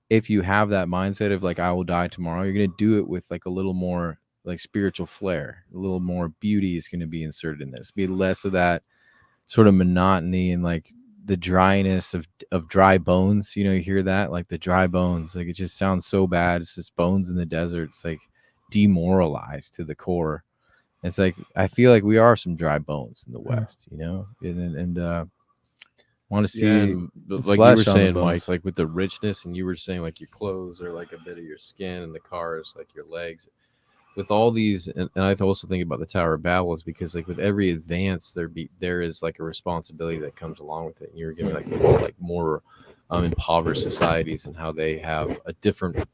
if you have that mindset of like, I will die tomorrow, you're going to do it with like a little more like spiritual flair, a little more beauty is going to be inserted in this. Be less of that sort of monotony and like the dryness of dry bones. You know, you hear that, like the dry bones, like it just sounds so bad. It's just bones in the desert. It's like demoralized to the core. It's like, I feel like we are some dry bones in the West, you know, and want to see and the like you flesh were on the saying, bones. Mike, like with the richness, and you were saying like your clothes are like a bit of your skin, and the cars like your legs. With all these, and I also think about the Tower of Babel, is because like with every advance, there is like a responsibility that comes along with it. And you were giving like more impoverished societies and how they have a different.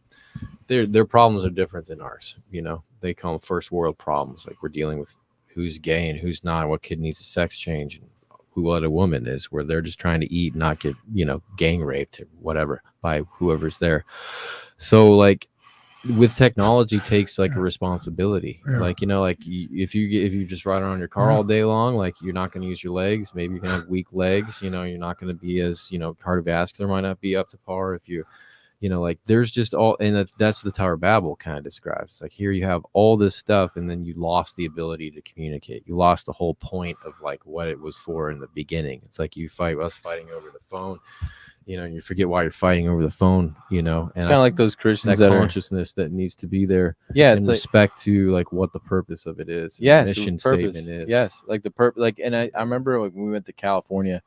Their problems are different than ours. You know, they call them first world problems. Like we're dealing with who's gay and who's not, what kid needs a sex change, and what a woman is, where they're just trying to eat, not get, you know, gang raped or whatever by whoever's there. So like with technology takes like a responsibility. Yeah. Like, you know, like if you just ride around your car all day long, like you're not going to use your legs. Maybe you can have weak legs, you know, you're not going to be as, you know, cardiovascular might not be up to par if you know, like there's just all, and that's what the Tower of Babel kind of describes. Like here you have all this stuff, and then you lost the ability to communicate. You lost the whole point of like what it was for in the beginning. It's like us fighting over the phone, you know, and you forget why you're fighting over the phone, you know. It's And kind of like those Christians that that are, consciousness that needs to be there. yeah, in it's like, respect to like what the purpose of it is. yes, the the mission purpose. statement is. Yes, like the purpose. Like, and I remember like when we went to California,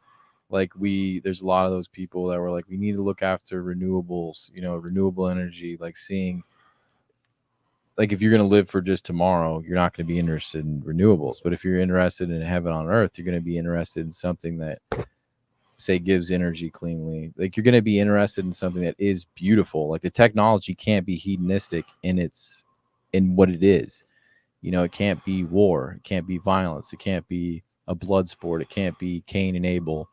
like there's a lot of those people that were like, we need to look after renewables, you know, renewable energy, like seeing, like if you're going to live for just tomorrow, you're not going to be interested in renewables. But if you're interested in heaven on earth, you're going to be interested in something that, say, gives energy cleanly. Like you're going to be interested in something that is beautiful. Like the technology can't be hedonistic in what it is. You know, it can't be war, it can't be violence, it can't be a blood sport, it can't be Cain and Abel.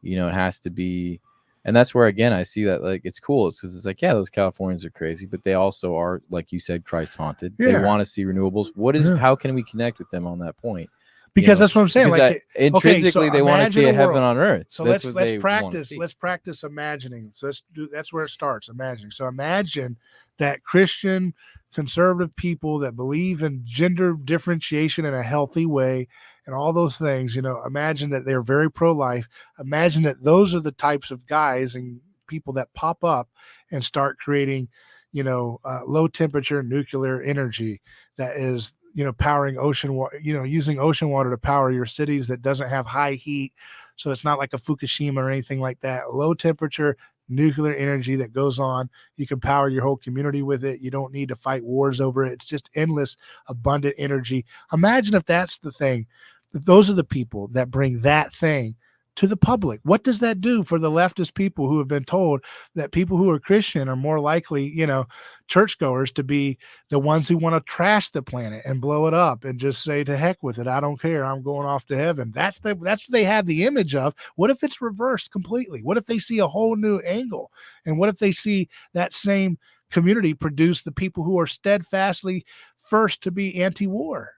You know, it has to be, and that's where again I see that like it's cool. It's because it's like, yeah, those Californians are crazy, but they also are, like you said, Christ haunted. Yeah. They want to see renewables. How can we connect with them on that point? Because that's what I'm saying. Because Like intrinsically, so they want to see a heaven world. on earth. So That's let's what they wanna practice. see. Let's practice imagining. So that's where it starts. Imagining. So imagine that Christian conservative people that believe in gender differentiation in a healthy way and all those things, you know, imagine that they're very pro-life. Imagine that those are the types of guys and people that pop up and start creating, you know, low temperature nuclear energy that is, you know, powering ocean water, you know, using ocean water to power your cities that doesn't have high heat. So it's not like a Fukushima or anything like that. Low temperature nuclear energy that goes on. You can power your whole community with it. You don't need to fight wars over it. It's just endless, abundant energy. Imagine if that's the thing. Those are the people that bring that thing to the public. What does that do for the leftist people who have been told that people who are Christian are more likely, you know, churchgoers to be the ones who want to trash the planet and blow it up and just say to heck with it. I don't care. I'm going off to heaven. That's what they have the image of. What if it's reversed completely? What if they see a whole new angle? And what if they see that same community produce the people who are steadfastly first to be anti-war?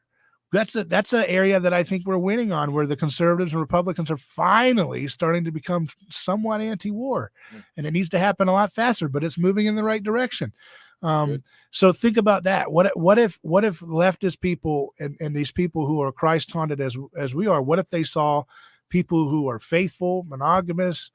That's an area that I think we're winning on, where the conservatives and Republicans are finally starting to become somewhat anti-war, and it needs to happen a lot faster, but it's moving in the right direction. So think about that. What if leftist people and these people who are Christ haunted as we are, what if they saw people who are faithful, monogamous,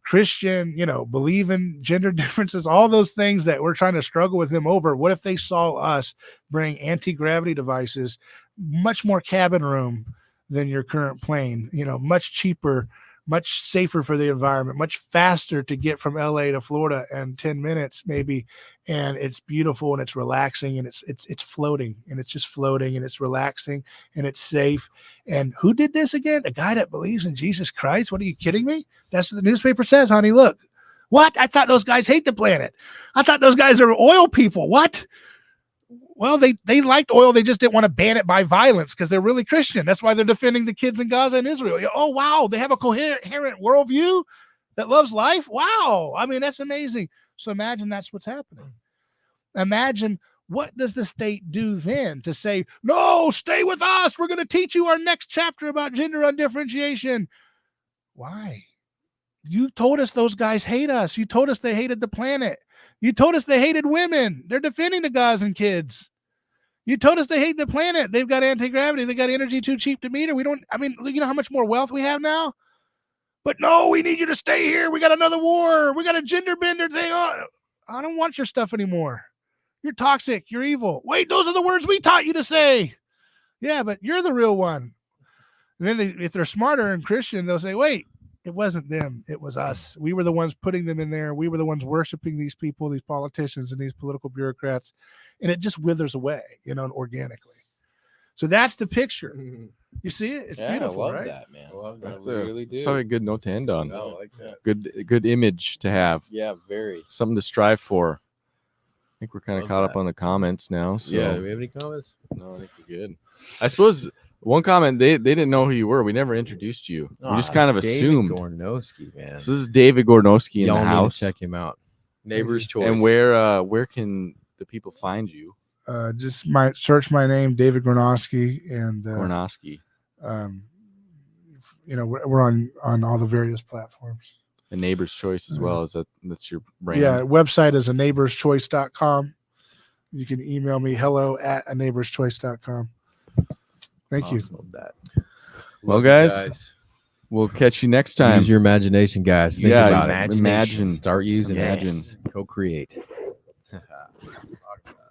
Christian, you know, believe in gender differences, all those things that we're trying to struggle with them over? What if they saw us bring anti-gravity devices, much more cabin room than your current plane, you know, much cheaper much safer for the environment, much faster to get from LA to Florida in 10 minutes maybe. And it's beautiful and it's relaxing and it's floating and it's just floating and it's relaxing and it's safe. And who did this again? A guy that believes in Jesus Christ? What, are you kidding me? That's what the newspaper says, honey. Look. What? I thought those guys hate the planet. I thought those guys are oil people. What? Well, they liked oil. They just didn't want to ban it by violence because they're really Christian. That's why they're defending the kids in Gaza and Israel. Oh, wow. They have a coherent worldview that loves life. Wow. I mean, that's amazing. So imagine that's what's happening. Imagine, what does the state do then to say, no, stay with us. We're going to teach you our next chapter about gender undifferentiation. Why? You told us those guys hate us. You told us they hated the planet. You told us they hated women. They're defending the Gazan kids. You told us they hate the planet. They've got anti-gravity. They got energy too cheap to meter. You know how much more wealth we have now? But no, we need you to stay here. We got another war. We got a gender bender thing. Oh, I don't want your stuff anymore. You're toxic. You're evil. Wait, those are the words we taught you to say. Yeah, but you're the real one. And then if they're smarter and Christian, they'll say, wait, it wasn't them. It was us. We were the ones putting them in there. We were the ones worshiping these people, these politicians, and these political bureaucrats. And it just withers away, organically. So that's the picture. You see it? It's beautiful, I love right? that, man. I love that. That's I really do. It's probably a good note to end on. I like that. Good image to have. Yeah, very. Something to strive for. I think we're kind of Love caught up that. on the comments now. So Yeah, do we have any comments? no, I think we're good. I suppose one comment, they didn't know who you were. We never introduced you. We just kind of assumed. Gornoski, man. So this is David Gornoski in Y'all the need to house. check him out. Neighbor's choice. And where can the people find you? Just search my name, David Gornoski, and Gornoski. We're on all the various platforms. A Neighbor's Choice as well. That's your brand? Yeah, website is aneighborschoice.com. You can email me hello@aneighborschoice.com. Thank you. Love that. Well, Love you guys, we'll catch you next time. Use your imagination, guys. Think Yeah, about it. imagine. Start using Imagine. it. Co-create.